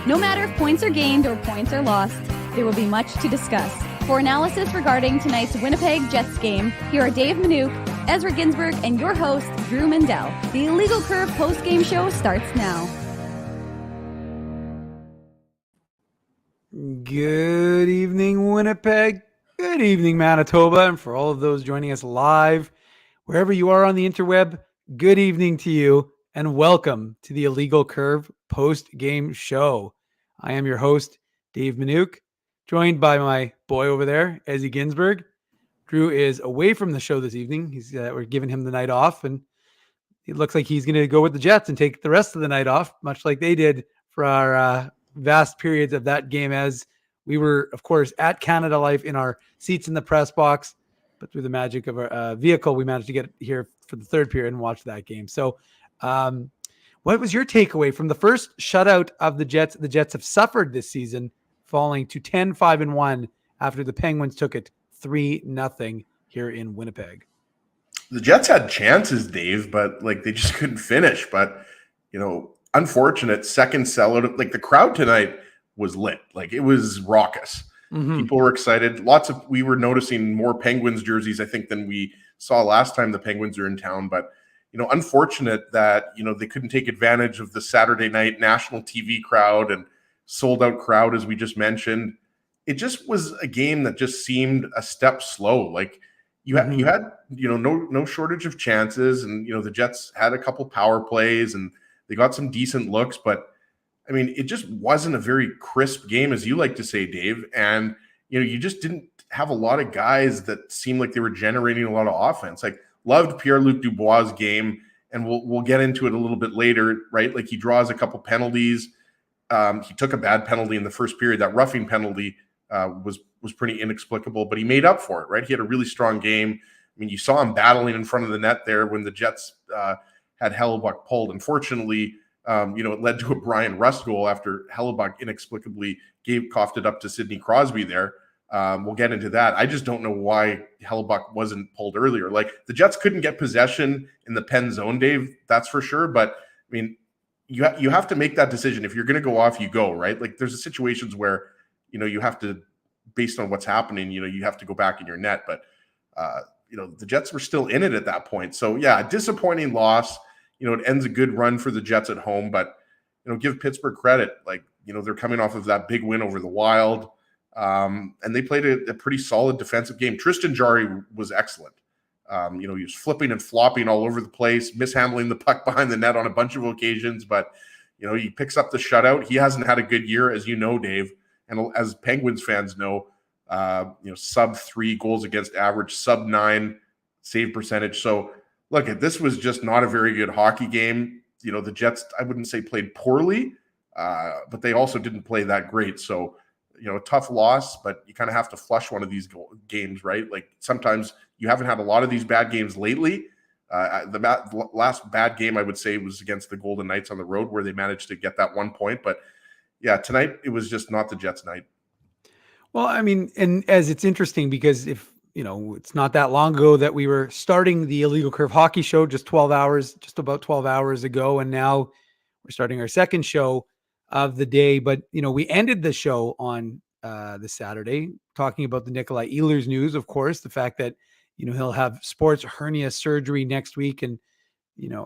No matter if points are gained or points are lost, there will be much to discuss. For analysis regarding tonight's Winnipeg Jets game, here are Dave Minuk, Ezra Ginsburg, and your host, Drew Mandel. The Illegal Curve post-game show starts now. Good evening, Winnipeg. Good evening, Manitoba. And for all of those joining us live, wherever you are on the interweb, good evening to you and welcome to the Illegal Curve post-game show. I am your host, Dave Minuk, joined by my boy over there, Ezzy Ginsburg. Drew is away from the show this evening. We're giving him the night off, and it looks like he's going to go with the Jets and take the rest of the night off, much like they did for our vast periods of that game, as we were, of course, at Canada Life in our seats in the press box, but through the magic of our vehicle, we managed to get here for the third period and watch that game. So what was your takeaway from the first shutout of the Jets? The Jets have suffered this season, falling to 10-5-1 after the Penguins took it 3-0 here in Winnipeg. The Jets had chances, Dave, but they just couldn't finish. But, unfortunate second sellout. The crowd tonight was lit. It was raucous. Mm-hmm. People were excited. We were noticing more Penguins jerseys, I think, than we saw last time the Penguins were in town. But, unfortunate that, they couldn't take advantage of the Saturday night national TV crowd and sold out crowd, as we just mentioned. It just was a game that just seemed a step slow. You had no shortage of chances, and the Jets had a couple power plays and they got some decent looks, but I mean, it just wasn't a very crisp game, as you like to say, Dave. And you just didn't have a lot of guys that seemed like they were generating a lot of offense. Loved Pierre-Luc Dubois' game, and we'll get into it a little bit later, right? He draws a couple penalties. He took a bad penalty in the first period. That roughing penalty was pretty inexplicable, but he made up for it, right? He had a really strong game. I mean, you saw him battling in front of the net there when the Jets had Hellebuyck pulled. Unfortunately, it led to a Brian Rust goal after Hellebuyck inexplicably coughed it up to Sidney Crosby there. We'll get into that. I just don't know why Hellebuyck wasn't pulled earlier. The Jets couldn't get possession in the pen zone, Dave, that's for sure. But, I mean, you have to make that decision. If you're going to go off, you go, right? There's situations where, you have to, based on what's happening, you have to go back in your net. But, the Jets were still in it at that point. So, yeah, disappointing loss. It ends a good run for the Jets at home. But, give Pittsburgh credit. They're coming off of that big win over the Wild. And they played a pretty solid defensive game. Tristan Jarry was excellent. He was flipping and flopping all over the place, mishandling the puck behind the net on a bunch of occasions. But, he picks up the shutout. He hasn't had a good year, as you know, Dave. And as Penguins fans know, sub 3 goals against average, sub 9 save percentage. So look, this was just not a very good hockey game. The Jets, I wouldn't say played poorly, but they also didn't play that great. So, a tough loss, but you kind of have to flush one of these games, right? Sometimes you haven't had a lot of these bad games lately. The last bad game I would say was against the Golden Knights on the road, where they managed to get that 1 point. But yeah, tonight it was just not the Jets' night. Well, I mean, and as it's interesting because if, it's not that long ago that we were starting the Illegal Curve hockey show, just about 12 hours ago. And now we're starting our second show of the day. But, we ended the show on the Saturday talking about the Nikolai Ehlers news, of course, the fact that, he'll have sports hernia surgery next week and,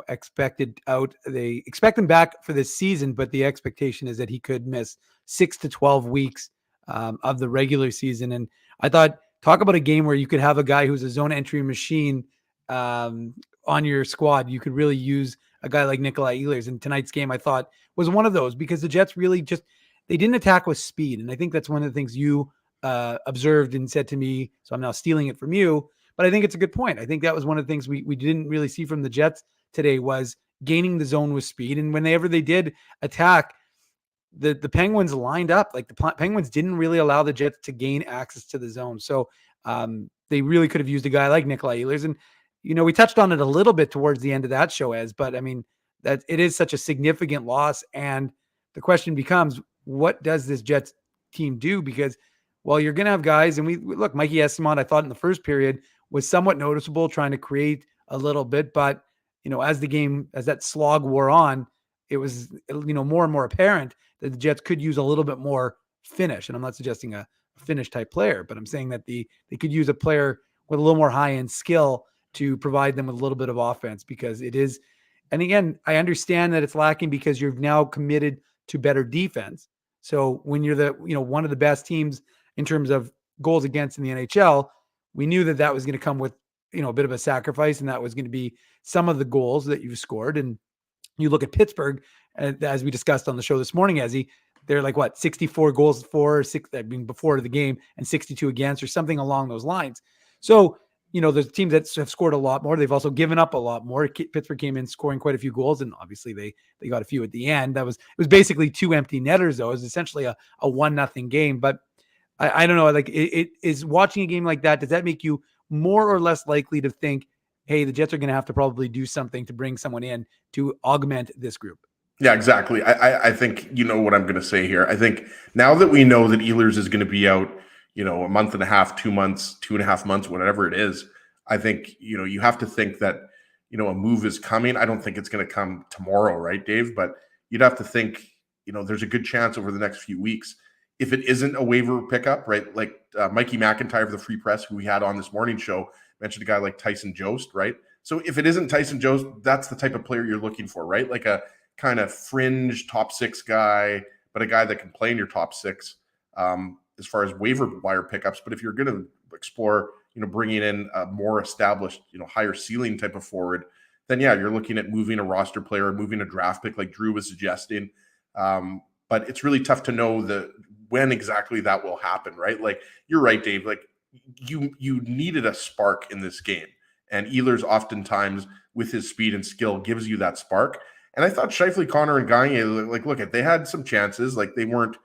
expected out. They expect him back for this season, but the expectation is that he could miss 6 to 12 weeks of the regular season. And I thought, talk about a game where you could have a guy who's a zone entry machine on your squad. You could really use a guy like Nikolai Ehlers. And tonight's game, I thought, was one of those because the Jets really they didn't attack with speed. And I think that's one of the things you observed and said to me. So I'm now stealing it from you. But I think it's a good point. I think that was one of the things we didn't really see from the Jets today was gaining the zone with speed. And whenever they did attack, the Penguins lined up. The Penguins didn't really allow the Jets to gain access to the zone. So they really could have used a guy like Nikolai Ehlers. And, we touched on it a little bit towards the end of that show, but I mean, that it is such a significant loss. And the question becomes, what does this Jets team do? Because, well, you're going to have guys, and look, Mikey Eyssimont, I thought in the first period was somewhat noticeable, trying to create a little bit, but, as that slog wore on, it was, more and more apparent that the Jets could use a little bit more finish. And I'm not suggesting a finish type player, but I'm saying that they could use a player with a little more high end skill to provide them with a little bit of offense, because it is. And again, I understand that it's lacking because you've now committed to better defense. So when you're one of the best teams in terms of goals against in the NHL, we knew that was going to come with, a bit of a sacrifice, and that was going to be some of the goals that you've scored. And you look at Pittsburgh, as we discussed on the show this morning, they're like 64 goals for, before the game, and 62 against, or something along those lines. So, there's teams that have scored a lot more. They've also given up a lot more. Pittsburgh came in scoring quite a few goals, and obviously they got a few at the end. It was basically 2 empty netters, though. It was essentially a 1-0 game. But I don't know, like it is watching a game like that. Does that make you more or less likely to think, hey, the Jets are going to have to probably do something to bring someone in to augment this group? Yeah, exactly. I think you know what I'm going to say here. I think now that we know that Ehlers is going to be out, a month and a half, 2 months, 2.5 months, whatever it is, I think, you have to think that, a move is coming. I don't think it's going to come tomorrow, right, Dave? But you'd have to think, there's a good chance over the next few weeks, if it isn't a waiver pickup, right? Like Mikey McIntyre of the Free Press, who we had on this morning show, mentioned a guy like Tyson Jost, right? So if it isn't Tyson Jost, that's the type of player you're looking for, right? Like a kind of fringe top 6 guy, but a guy that can play in your top 6 as far as waiver wire pickups. But if you're going to explore, bringing in a more established, higher ceiling type of forward, then yeah, you're looking at moving a roster player, moving a draft pick like Drew was suggesting. But it's really tough to know when exactly that will happen, right? Like you're right, Dave, like you needed a spark in this game. And Ehlers oftentimes with his speed and skill gives you that spark. And I thought Scheifele, Connor, and Gagne, they had some chances. Like they weren't,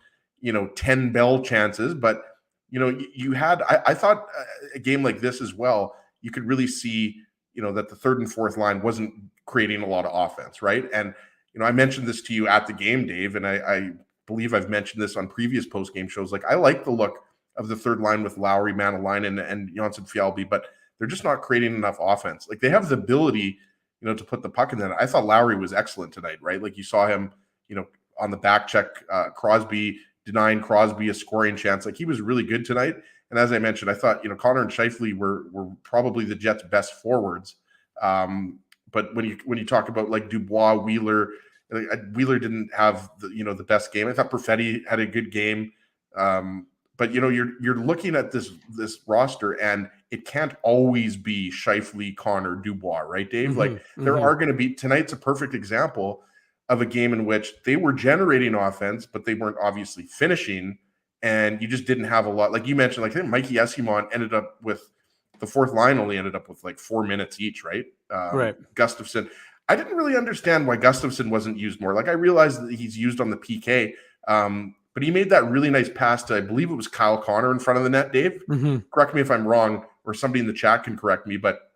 10 Bell chances, but, you had, I thought a game like this as well, you could really see, that the third and fourth line wasn't creating a lot of offense, right? And, I mentioned this to you at the game, Dave, and I believe I've mentioned this on previous post-game shows. Like I like the look of the third line with Lowry, Manalainen, and Janssen Fjällby, but they're just not creating enough offense. Like they have the ability, to put the puck in there. I thought Lowry was excellent tonight, right? Like you saw him, on the back check, Crosby denying Crosby a scoring chance. Like he was really good tonight. And as I mentioned, I thought, Connor and Scheifele were probably the Jets' best forwards. But when you talk about like Dubois, Wheeler didn't have the best game. I thought Perfetti had a good game. But you're looking at this roster, and it can't always be Scheifele, Connor, Dubois, right, Dave? Mm-hmm, like there are going to be, tonight's a perfect example of a game in which they were generating offense, but they weren't obviously finishing, and you just didn't have a lot. Like you mentioned, like I think Mikey Esimon ended up with the fourth line only ended up with like 4 minutes each, right? Right. Gustafsson. I didn't really understand why Gustafsson wasn't used more. Like I realized that he's used on the PK, but he made that really nice pass to, I believe it was Kyle Connor in front of the net, Dave. Mm-hmm. Correct me if I'm wrong, or somebody in the chat can correct me, but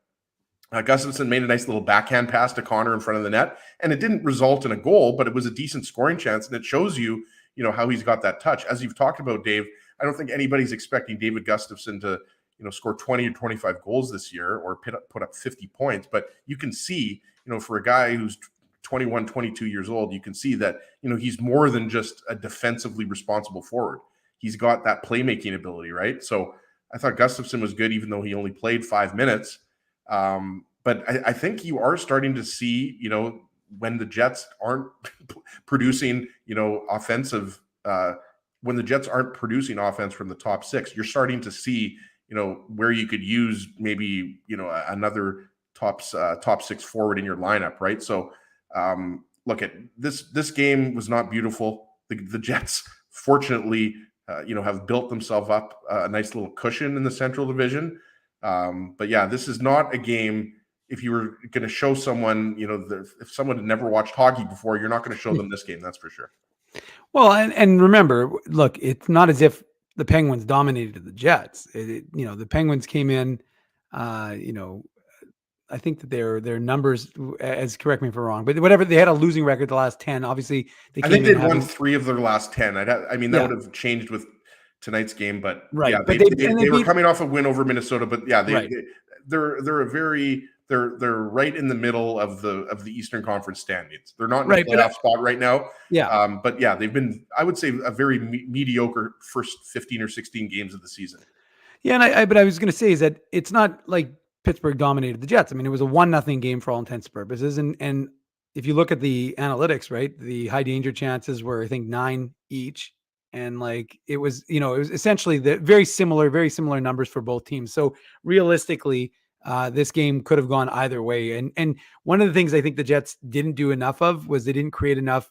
Gustafsson made a nice little backhand pass to Connor in front of the net, and it didn't result in a goal, but it was a decent scoring chance, and it shows you, how he's got that touch. As you've talked about, Dave, I don't think anybody's expecting David Gustafsson to, score 20 or 25 goals this year or put up 50 points, but you can see, for a guy who's 21, 22 years old, you can see that, he's more than just a defensively responsible forward. He's got that playmaking ability, right? So I thought Gustafsson was good, even though he only played 5 minutes. But I think you are starting to see, when the Jets aren't producing, offensive, when the Jets aren't producing offense from the top 6, you're starting to see, where you could use maybe, another top 6 forward in your lineup, right? So look at this game was not beautiful. The Jets, fortunately, have built themselves up a nice little cushion in the Central Division. But yeah, this is not a game. If you were going to show someone, if someone had never watched hockey before, you're not going to show them this game. That's for sure. Well, and remember, look, it's not as if the Penguins dominated the Jets. The Penguins came in, I think that their numbers, as correct me if I'm wrong, but whatever, they had a losing record the last 10. Obviously, I think they'd won 3 of their last 10. That would have changed with tonight's game, but right. Yeah, but they were coming off a win over Minnesota, but yeah, they're a very they're right in the middle of the Eastern Conference standings. They're not in Right, the playoff spot right now. Yeah. But yeah, they've been, I would say, a very mediocre first 15 or 16 games of the season. Yeah, and but I was going to say is that it's not like Pittsburgh dominated the Jets. I mean, it was a 1-0 game for all intents and purposes, and if you look at the analytics, right, the high danger chances were, I think, 9 each, and like it was essentially the very similar numbers for both teams. So realistically, this game could have gone either way. And one of the things I think the Jets didn't do enough of was they didn't create enough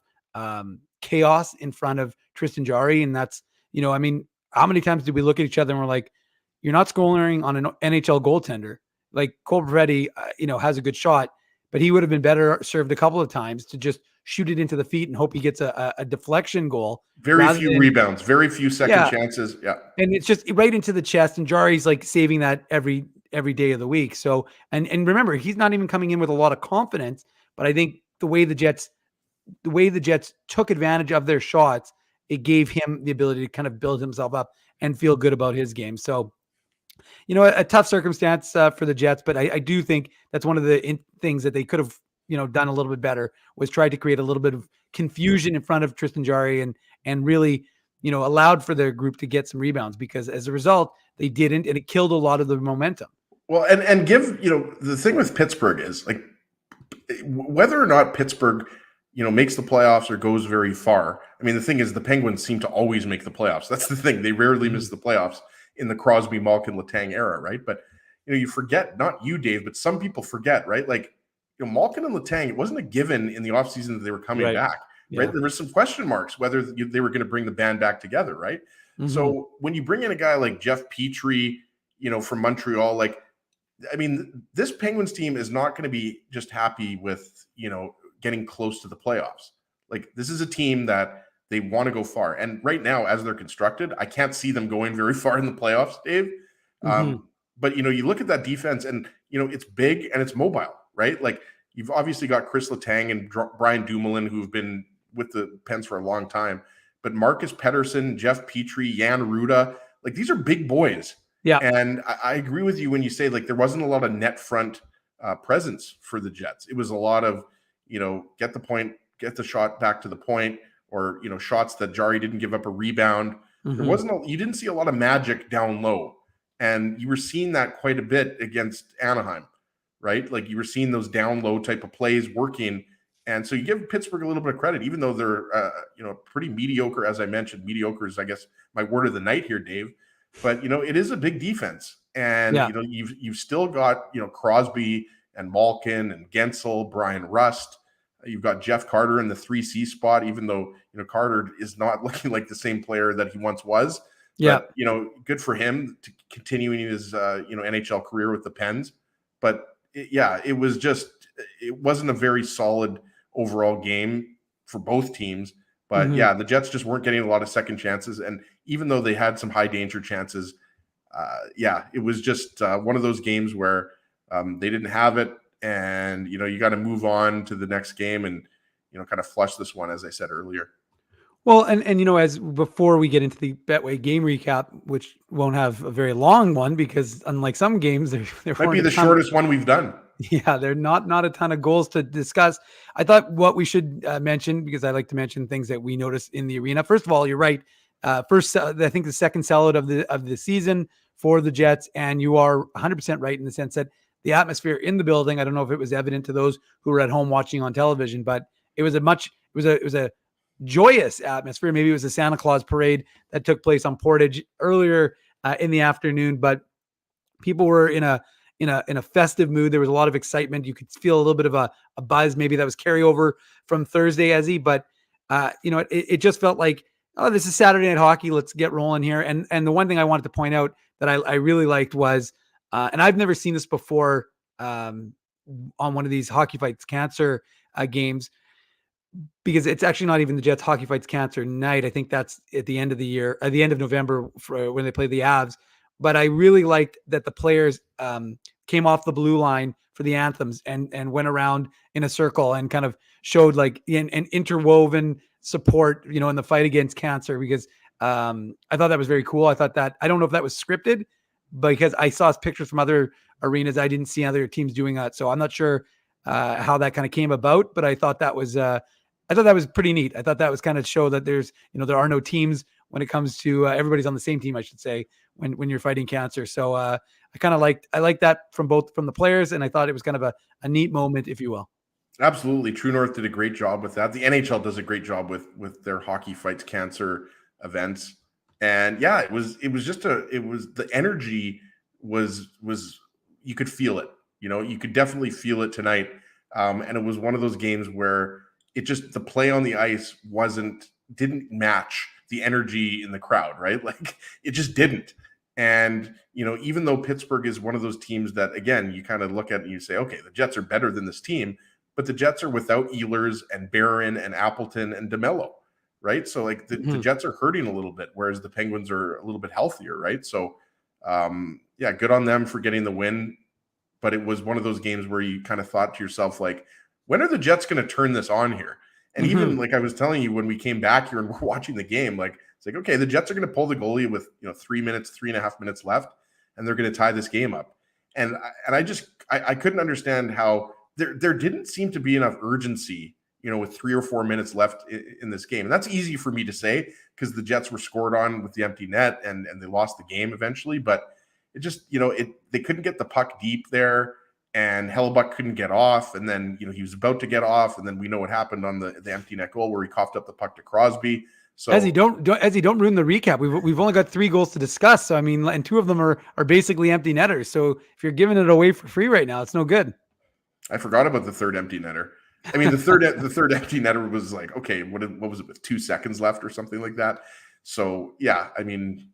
chaos in front of Tristan Jarry, and that's I mean, how many times did we look at each other and we're like, you're not scoring on an NHL goaltender. Like Cole Perfetti, has a good shot, but he would have been better served a couple of times to just shoot it into the feet and hope he gets a deflection goal. Very few rebounds, very few second chances. Yeah. And it's just right into the chest, and Jarry's like saving that every day of the week. So, and remember, he's not even coming in with a lot of confidence, but I think the way the Jets took advantage of their shots, it gave him the ability to kind of build himself up and feel good about his game. So, a tough circumstance for the Jets, but I do think that's one of the things that they could have, done a little bit better, was tried to create a little bit of confusion in front of Tristan Jarry and really, allowed for their group to get some rebounds, because as a result, they didn't, and it killed a lot of the momentum. Well, and give, the thing with Pittsburgh is like, whether or not Pittsburgh, makes the playoffs or goes very far. I mean, the thing is, the Penguins seem to always make the playoffs. That's the thing. They rarely miss the playoffs in the Crosby, Malkin, Letang era, right? But, you forget, not you, Dave, but some people forget, right? Like, Malkin and Letang, it wasn't a given in the offseason that they were coming back, right? There were some question marks whether they were going to bring the band back together, right? Mm-hmm. So when you bring in a guy like Jeff Petrie, from Montreal, like, I mean, this Penguins team is not going to be just happy with, getting close to the playoffs. Like, this is a team that they want to go far. And right now, as they're constructed, I can't see them going very far in the playoffs, Dave. Mm-hmm. But, you look at that defense and, it's big and it's mobile, right? Like, you've obviously got Chris Letang and Brian Dumoulin, who've been with the Pens for a long time. But Marcus Pettersson, Jeff Petrie, Jan Ruda, like, these are big boys. Yeah. And I agree with you when you say, like, there wasn't a lot of net front presence for the Jets. It was a lot of, get the point, get the shot back to the point, or, shots that Jarry didn't give up a rebound. Mm-hmm. You didn't see a lot of magic down low. And you were seeing that quite a bit against Anaheim, right? Like, you were seeing those down low type of plays working. And so you give Pittsburgh a little bit of credit, even though they're, pretty mediocre. As I mentioned, mediocre is, I guess, my word of the night here, Dave. But, it is a big defense. And, you've still got, Crosby and Malkin and Gensel, Brian Rust. You've got Jeff Carter in the 3C spot, even though, Carter is not looking like the same player that he once was. Yeah. But, good for him to continuing his, NHL career with the Pens. But it wasn't a very solid overall game for both teams. But the Jets just weren't getting a lot of second chances. And even though they had some high danger chances, it was just one of those games where they didn't have it. And, you got to move on to the next game and, kind of flush this one, as I said earlier. Well, and as before we get into the Betway game recap, which won't have a very long one, because unlike some games, there might be the shortest one we've done. Yeah, they're not a ton of goals to discuss. I thought what we should mention, because I like to mention things that we notice in the arena. First of all, you're right. I think the second sellout of the season for the Jets, and you are 100% right in the sense that the atmosphere in the building, I don't know if it was evident to those who were at home watching on television, but it was a joyous atmosphere. Maybe it was a Santa Claus parade that took place on Portage earlier in the afternoon, but people were in a festive mood. There was a lot of excitement. You could feel a little bit of a buzz. Maybe that was carryover from Thursday, Ezzy, but it just felt like, oh, this is Saturday Night Hockey. Let's get rolling here. And the one thing I wanted to point out that I really liked was, and I've never seen this before on one of these Hockey Fights Cancer games, because it's actually not even the Jets Hockey Fights Cancer night. I think that's at the end of the year, at the end of November when they play the Avs. But I really liked that the players came off the blue line for the anthems and went around in a circle and kind of showed like an interwoven support, in the fight against cancer, because I thought that was very cool. I thought that, I don't know if that was scripted, because I saw pictures from other arenas. I didn't see other teams doing that. So I'm not sure how that kind of came about, but I thought that was pretty neat. I thought that was kind of show that there's, there are no teams when it comes to everybody's on the same team, I should say, when you're fighting cancer. So I liked that from the players, and I thought it was kind of a neat moment, if you will. Absolutely. True North did a great job with that. The NHL does a great job with their Hockey Fights Cancer events. And yeah, it was the energy was you could feel it. You could definitely feel it tonight. And it was one of those games where the play on the ice didn't match the energy in the crowd, right? Like it just didn't. And, even though Pittsburgh is one of those teams that, again, you kind of look at and you say, okay, the Jets are better than this team, but the Jets are without Ehlers and Barron and Appleton and DeMello, right? So like the Jets are hurting a little bit, whereas the Penguins are a little bit healthier, right? So yeah, good on them for getting the win. But it was one of those games where you kind of thought to yourself, like, when are the Jets going to turn this on here? And even like I was telling you, when we came back here and we're watching the game, like, it's like, okay, the Jets are going to pull the goalie with 3.5 minutes left, and they're going to tie this game up. And I couldn't understand how there didn't seem to be enough urgency, with 3 or 4 minutes left in this game. And that's easy for me to say because the Jets were scored on with the empty net and they lost the game eventually. But it just, they couldn't get the puck deep there, and Hellebuyck couldn't get off. And then, he was about to get off, and then we know what happened on the empty net goal where he coughed up the puck to Crosby. So Ezzy, don't ruin the recap. We've only got 3 goals to discuss. So I mean, and 2 of them are basically empty netters. So if you're giving it away for free right now, it's no good. I forgot about the third empty netter. I mean, the third empty netter was like, okay, what was it with 2 seconds left or something like that? So yeah, I mean,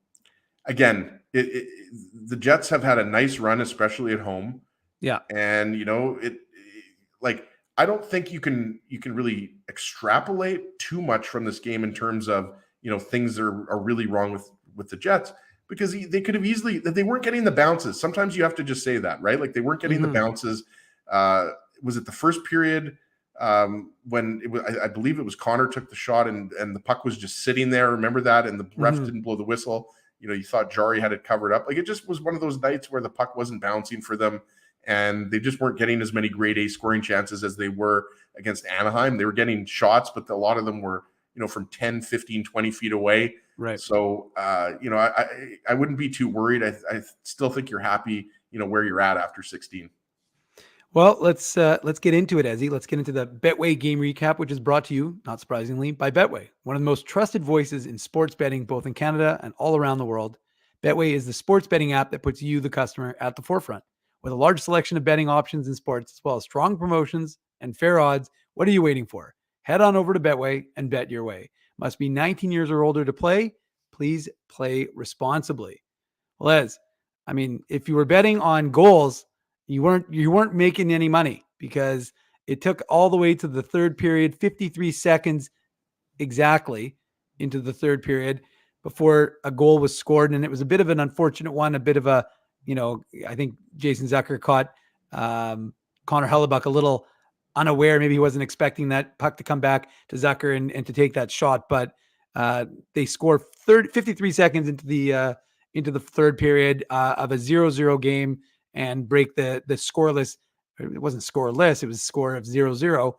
again, the Jets have had a nice run, especially at home. Yeah, and like I don't think you can really extrapolate too much from this game in terms of things are really wrong with the Jets, because they could have easily, that they weren't getting the bounces. Sometimes you have to just say that, right? Like they weren't getting the bounces. Was it the first period when it was, I believe it was Connor took the shot and the puck was just sitting there. Remember that? And the ref didn't blow the whistle. You thought Jari had it covered up. Like it just was one of those nights where the puck wasn't bouncing for them, and they just weren't getting as many grade A scoring chances as they were against Anaheim. They were getting shots, but a lot of them were, from 10, 15, 20 feet away. Right. So, I wouldn't be too worried. I still think you're happy, where you're at after 16. Well, let's get into it, Ezzy. Let's get into the Betway game recap, which is brought to you, not surprisingly, by Betway, one of the most trusted voices in sports betting, both in Canada and all around the world. Betway is the sports betting app that puts you, the customer, at the forefront. With a large selection of betting options in sports, as well as strong promotions and fair odds, what are you waiting for? Head on over to Betway and bet your way. Must be 19 years or older to play. Please play responsibly. Well, Ez, I mean, if you were betting on goals, you weren't making any money, because it took all the way to the third period, 53 seconds exactly into the third period before a goal was scored. And it was a bit of an unfortunate one, a bit of a, I think Jason Zucker caught Connor Hellebuyck a little unaware. Maybe he wasn't expecting that puck to come back to Zucker and to take that shot. But they score 53 seconds into the third period of a 0-0 game and break the scoreless. It wasn't scoreless. It was a score of 0-0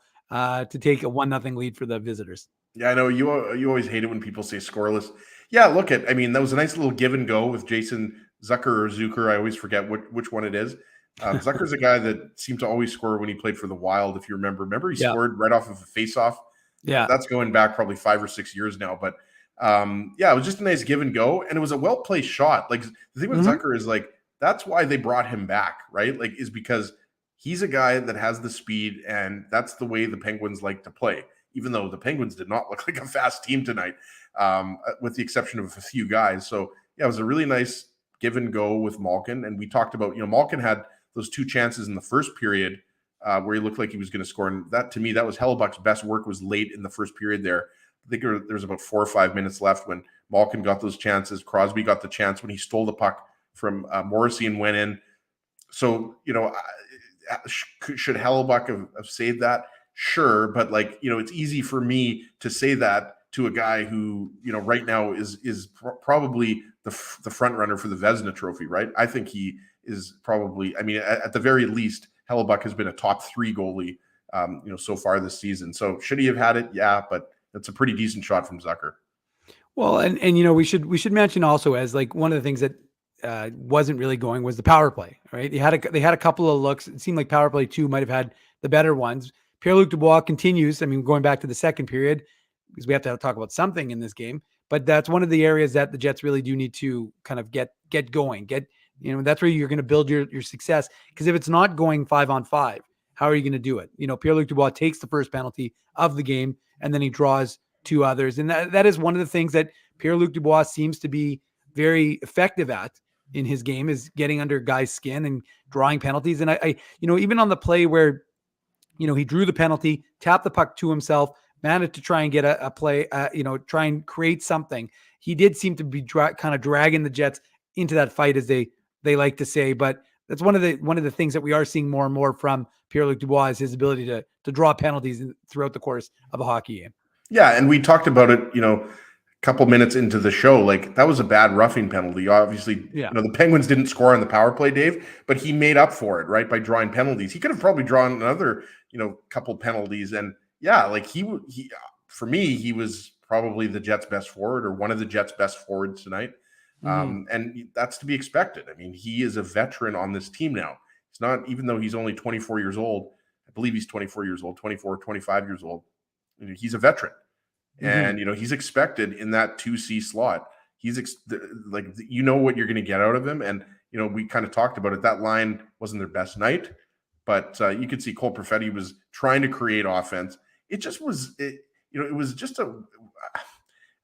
to take a 1-0 lead for the visitors. Yeah, I know you always hate it when people say scoreless. Yeah, I mean, that was a nice little give and go with Jason Zucker or Zucker. I always forget which one it is. Zucker's a guy that seemed to always score when he played for the Wild, if you remember. Remember, he scored right off of a faceoff. Yeah, that's going back probably 5 or 6 years now. But yeah, it was just a nice give and go, and it was a well placed shot. Like the thing with Zucker is like that's why they brought him back, right? Like is because he's a guy that has the speed, and that's the way the Penguins like to play. Even though the Penguins did not look like a fast team tonight, with the exception of a few guys. So yeah, it was a really nice give and go with Malkin. And we talked about, Malkin had those 2 chances in the first period where he looked like he was going to score. And that, to me, that was Hellebuyck's best work, was late in the first period there. I think there was about 4 or 5 minutes left when Malkin got those chances. Crosby got the chance when he stole the puck from Morrissey and went in. So, should Hellebuyck have saved that? Sure. But it's easy for me to say that to a guy who, right now is probably the front runner for the Vezina Trophy, right? I think he is probably, at the very least, Hellebuyck has been a top 3 goalie, so far this season. So should he have had it? Yeah, but that's a pretty decent shot from Zucker. Well, and we should mention also, as like one of the things that wasn't really going was the power play, right? They had a couple of looks. It seemed like power play 2 might have had the better ones. Pierre-Luc Dubois continues. Going back to the second period, because we have to talk about something in this game, but that's one of the areas that the Jets really do need to kind of get going. That's where you're going to build your success. Because if it's not going 5-on-5, how are you going to do it? Pierre-Luc Dubois takes the first penalty of the game, and then he draws 2 others. And that is one of the things that Pierre-Luc Dubois seems to be very effective at in his game, is getting under guys' skin and drawing penalties. And I even on the play where, he drew the penalty, tapped the puck to himself, managed to try and get a play, try and create something. He did seem to be kind of dragging the Jets into that fight, as they like to say. But that's one of the things that we are seeing more and more from Pierre-Luc Dubois, is his ability to draw penalties throughout the course of a hockey game. Yeah, and we talked about it, a couple minutes into the show. Like, that was a bad roughing penalty. Obviously, the Penguins didn't score on the power play, Dave, but he made up for it, right, by drawing penalties. He could have probably drawn another, couple penalties. And yeah, like he for me, he was probably the Jets' best forward, or one of the Jets' best forwards tonight. And that's to be expected. He is a veteran on this team now. It's not, even though he's only 24 years old, I believe he's 24 years old, 24, 25 years old. He's a veteran. And, he's expected in that 2C slot. He's what you're going to get out of him. And, we kind of talked about it. That line wasn't their best night, but you could see Cole Perfetti was trying to create offense. It just was, it was just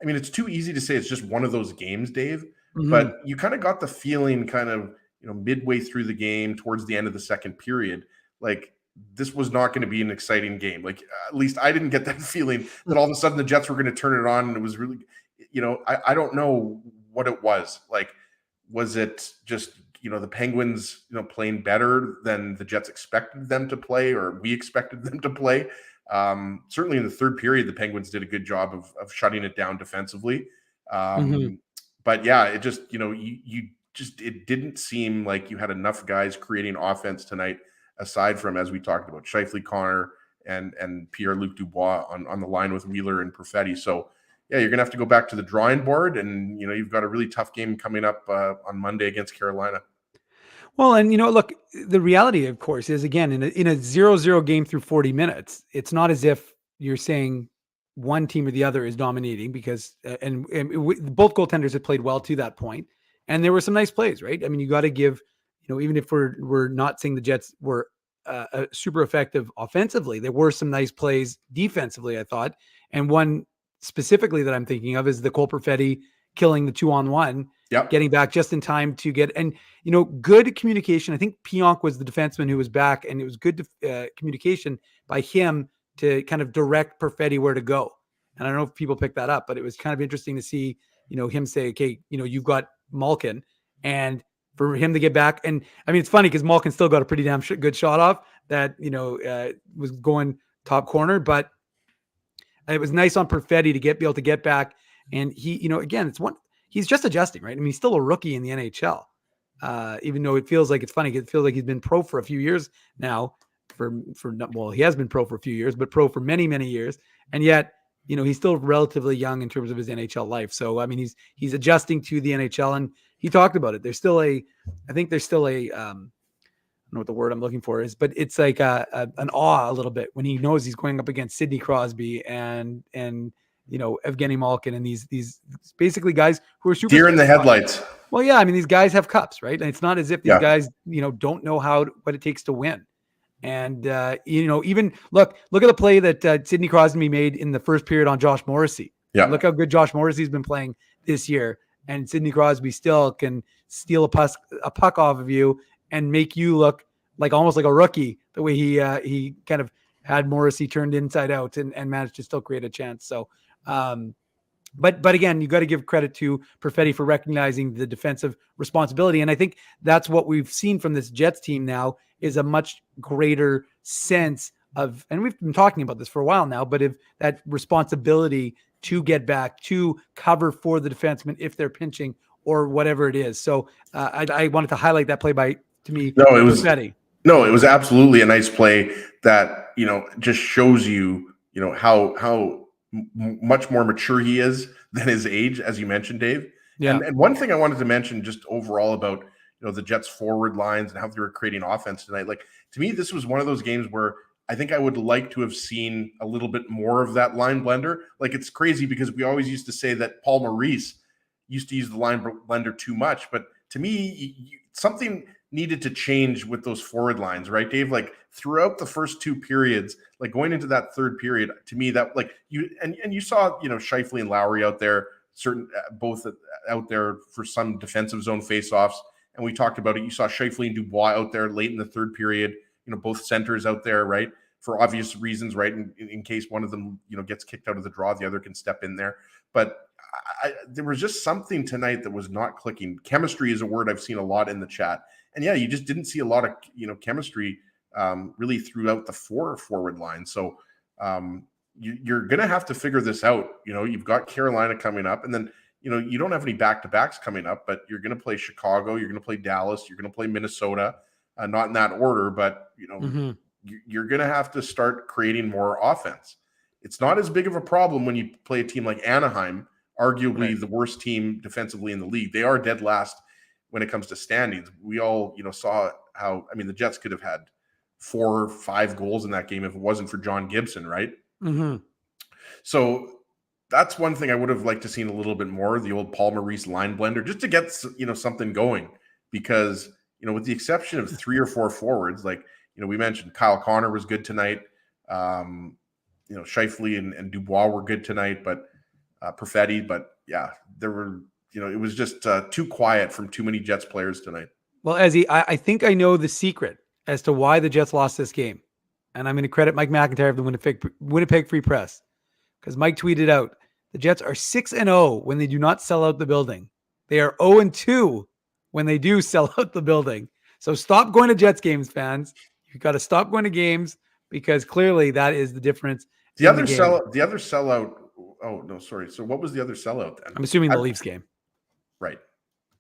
it's too easy to say it's just one of those games, Dave, but you kind of got the feeling kind of, midway through the game, towards the end of the second period, like, this was not going to be an exciting game. Like, at least I didn't get that feeling that all of a sudden the Jets were going to turn it on. And it was really, I don't know what it was. Like, was it just, the Penguins, playing better than the Jets expected them to play, or we expected them to play? Certainly in the third period, the Penguins did a good job of shutting it down defensively. But yeah, it just, it didn't seem like you had enough guys creating offense tonight, aside from, as we talked about, Scheifele, Connor, and Pierre-Luc Dubois on the line with Wheeler and Perfetti. So, yeah, you're going to have to go back to the drawing board, and, you've got a really tough game coming up on Monday against Carolina. Well, and, look, the reality, of course, is, again, in a 0-0 game through 40 minutes, it's not as if you're saying one team or the other is dominating, because both goaltenders have played well to that point, and there were some nice plays, right? You got to give, even if we're not saying the Jets were super effective offensively, there were some nice plays defensively, I thought. And one specifically that I'm thinking of is the Cole Perfetti killing the 2-on-1, getting back just in time to get, and, good communication. I think Pionk was the defenseman who was back, and it was good communication by him to kind of direct Perfetti where to go. And I don't know if people picked that up, but it was kind of interesting to see, him say, okay, you've got Malkin, and for him to get back. And it's funny because Malkin still got a pretty damn good shot off that, was going top corner, but it was nice on Perfetti to be able to get back. And he, again, he's just adjusting, right? He's still a rookie in the NHL. Even though it feels like, it's funny, it feels like he's been pro for a few years now he has been pro for a few years, but pro for many, many years. And yet, he's still relatively young in terms of his NHL life. So, he's adjusting to the NHL, and he talked about it. There's still I don't know what the word I'm looking for is, but it's like an awe a little bit when he knows he's going up against Sidney Crosby and Evgeny Malkin, and these basically guys who are super deer in the headlights. Well, yeah, these guys have cups, right? And it's not as if these guys, don't know what it takes to win. And even look at the play that Sidney Crosby made in the first period on Josh Morrissey. Yeah, look how good Josh Morrissey's been playing this year. And Sidney Crosby still can steal a puck off of you and make you look like almost like a rookie, the way he kind of had Morrissey turned inside out and managed to still create a chance. So, but again, you got to give credit to Perfetti for recognizing the defensive responsibility. And I think that's what we've seen from this Jets team now, is a much greater sense of, and we've been talking about this for a while now, but if that responsibility to get back, to cover for the defenseman if they're pinching or whatever it is. So I wanted to highlight that play to me. No, it was Perfetti. No, it was absolutely a nice play that, just shows you, how much more mature he is than his age, as you mentioned, Dave. Yeah. And one thing I wanted to mention just overall about, the Jets forward lines and how they were creating offense tonight. Like, to me, this was one of those games where I think I would like to have seen a little bit more of that line blender. Like, it's crazy because we always used to say that Paul Maurice used to use the line blender too much. But to me, something needed to change with those forward lines, right, Dave? Like, throughout the first two periods, like going into that third period, to me, that like you saw, Scheifele and Lowry out there, both out there for some defensive zone faceoffs. And we talked about it. You saw Scheifele and Dubois out there late in the third period, both centers out there, right? For obvious reasons, right? In case one of them, gets kicked out of the draw, the other can step in there. But there was just something tonight that was not clicking. Chemistry is a word I've seen a lot in the chat. And yeah, you just didn't see a lot of, chemistry really throughout the four forward line. So you're going to have to figure this out. You've got Carolina coming up, and then, you don't have any back-to-backs coming up, but you're going to play Chicago, you're going to play Dallas, you're going to play Minnesota, not in that order, but, you're going to have to start creating more offense. It's not as big of a problem when you play a team like Anaheim, arguably the worst team defensively in the league. They are dead last when it comes to standings. We all, saw how, the Jets could have had 4 or 5 goals in that game if it wasn't for John Gibson, right? Mm-hmm. So that's one thing I would have liked to seen a little bit more, the old Paul Maurice line blender, just to get, something going. Because, with the exception of 3 or 4 forwards, like, we mentioned Kyle Connor was good tonight. Scheifele and Dubois were good tonight, but Perfetti, but yeah, there were, it was just too quiet from too many Jets players tonight. Well, Ezzy, I think I know the secret as to why the Jets lost this game. And I'm going to credit Mike McIntyre of the Winnipeg Free Press, because Mike tweeted out, the Jets are 6-0 when they do not sell out the building. They are 0-2 when they do sell out the building. So stop going to Jets games, fans. You've got to stop going to games, because clearly that is the difference. The other sellout. Oh, no, sorry. So what was the other sellout then? I'm assuming the Leafs game. Right.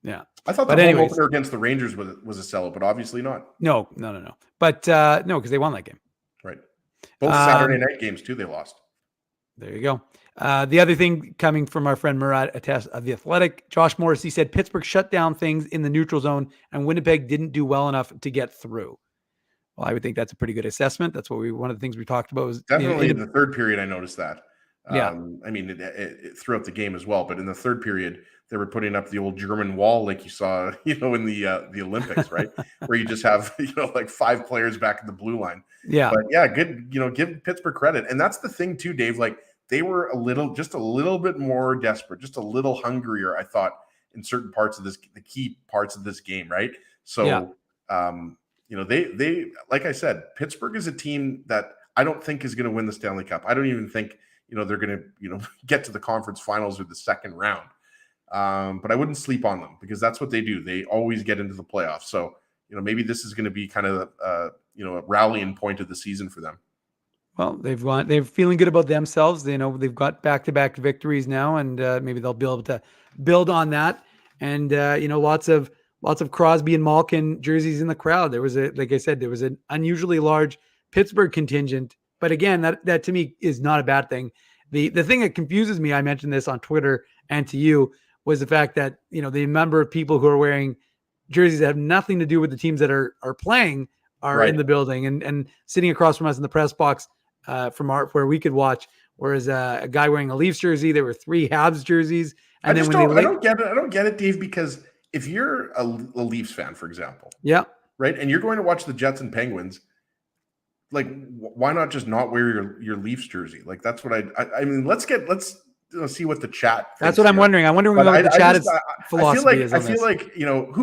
Yeah. I thought the home opener against the Rangers was a sellout, but obviously not. No. But no, because they won that game. Right. Both Saturday night games too, they lost. There you go. The other thing coming from our friend Murat Ates of The Athletic, Josh Morrissey said Pittsburgh shut down things in the neutral zone and Winnipeg didn't do well enough to get through. Well, I would think that's a pretty good assessment. That's one of the things we talked about was definitely in the third period. I noticed that. Yeah. Throughout the game as well, but in the third period, they were putting up the old German wall, like you saw, in the Olympics, right? Where you just have, like 5 players back at the blue line. Yeah. But yeah, good, give Pittsburgh credit. And that's the thing too, Dave, like they were just a little bit more desperate, just a little hungrier, I thought, in certain parts of the key parts of this game, right? So, they, like I said, Pittsburgh is a team that I don't think is going to win the Stanley Cup. I don't even think, they're going to, get to the conference finals or the second round. But I wouldn't sleep on them, because that's what they do. They always get into the playoffs. So, maybe this is going to be kind of, a rallying point of the season for them. Well, they're feeling good about themselves. They've got back-to-back victories now, and maybe they'll be able to build on that. And, lots of Crosby and Malkin jerseys in the crowd. There was like I said, there was an unusually large Pittsburgh contingent. But again, that to me is not a bad thing. The thing that confuses me, I mentioned this on Twitter and to you, was the fact that, the number of people who are wearing jerseys that have nothing to do with the teams that are playing are in the building and sitting across from us in the press box from where we could watch. Whereas a guy wearing a Leafs jersey, there were 3 Habs jerseys. And I don't get it, Dave, because if you're a Leafs fan, for example, right, and you're going to watch the Jets and Penguins, like, why not just not wear your Leafs jersey? Like, that's what I mean. Let's see what the chat. That's what I'm wondering. I'm wondering what the chat philosophy is. I feel like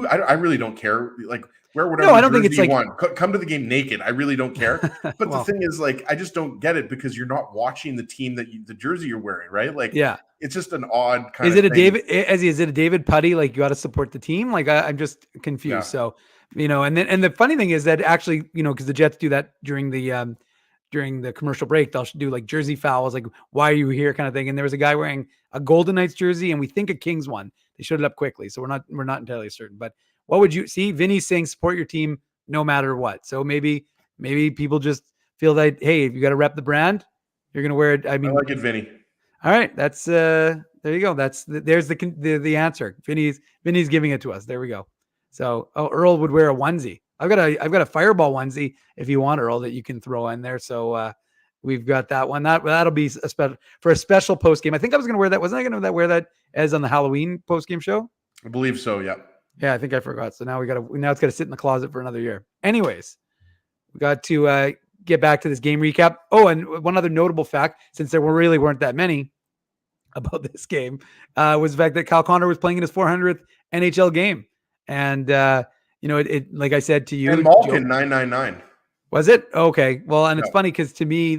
I really don't care. Like, wear whatever. No, I don't think it's like want. Come to the game naked. I really don't care. But the thing is, like, I just don't get it, because you're not watching the team the jersey you're wearing, right? Like, it's just an odd kind of thing. Is it a David Putty? Like, you got to support the team? Like, I'm just confused. Yeah. So, and the funny thing is that actually, because the Jets do that during the during the commercial break, they'll do like jersey fouls, like, why are you here kind of thing. And there was a guy wearing a Golden Knights jersey, and we think a Kings one. They showed it up quickly. So we're not entirely certain. But what would you see? Vinny's saying support your team no matter what. So maybe people just feel that, hey, if you got to rep the brand, you're going to wear it. I mean, I like it, Vinny. All right. That's there you go. There's the answer. Vinny's giving it to us. There we go. So, Earl would wear a onesie. I've got a Fireball onesie if you want, Earl, that you can throw in there. So we've got that one. That'll be for a special post game. I think I was going to wear that. Wasn't I going to wear that as on the Halloween post game show? I believe so. Yeah. Yeah, I think I forgot. So now it's got to sit in the closet for another year. Anyways, we got to get back to this game recap. Oh, and one other notable fact, since there really weren't that many about this game, was the fact that Kyle Connor was playing in his 400th NHL game. And, it like I said to you, and Malkin 999. Was it? Okay. Well, and it's funny because to me,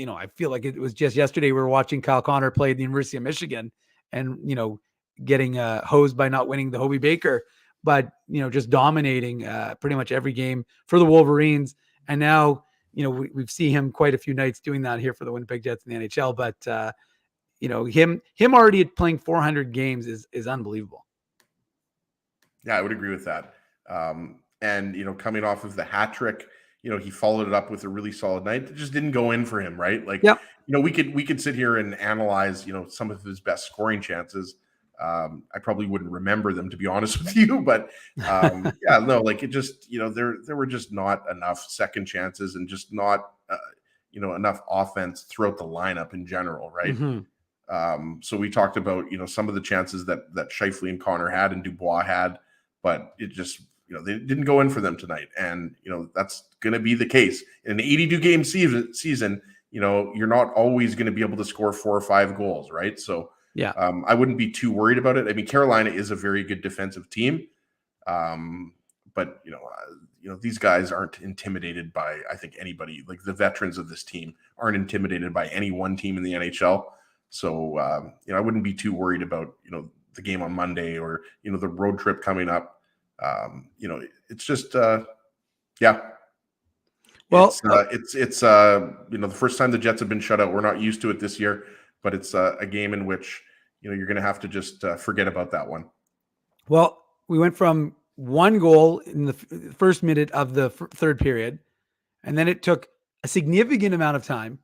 I feel like it was just yesterday we were watching Kyle Connor play at the University of Michigan and, getting hosed by not winning the Hobey Baker, but, just dominating pretty much every game for the Wolverines. And now, we've seen him quite a few nights doing that here for the Winnipeg Jets in the NHL. But, him already playing 400 games is unbelievable. Yeah, I would agree with that. And, coming off of the hat trick, he followed it up with a really solid night. It just didn't go in for him, right? Like, yep. We could sit here and analyze, some of his best scoring chances. I probably wouldn't remember them, to be honest with you, but it just, there were just not enough second chances and just not, enough offense throughout the lineup in general, right? Mm-hmm. So we talked about, some of the chances that Scheifele and Connor had and Dubois had, but it just, they didn't go in for them tonight. And, that's going to be the case in an 82 game season. You're not always going to be able to score 4 or 5 goals, right? So, yeah, I wouldn't be too worried about it. I mean, Carolina is a very good defensive team. But these guys aren't intimidated by, I think, anybody. Like the veterans of this team aren't intimidated by any one team in the NHL. So, I wouldn't be too worried about, the game on Monday or, the road trip coming up. It's just, yeah. Well, it's the first time the Jets have been shut out. We're not used to it this year, but it's a game in which, you're going to have to just forget about that one. Well, we went from 1 goal in the first minute of the third period, and then it took a significant amount of time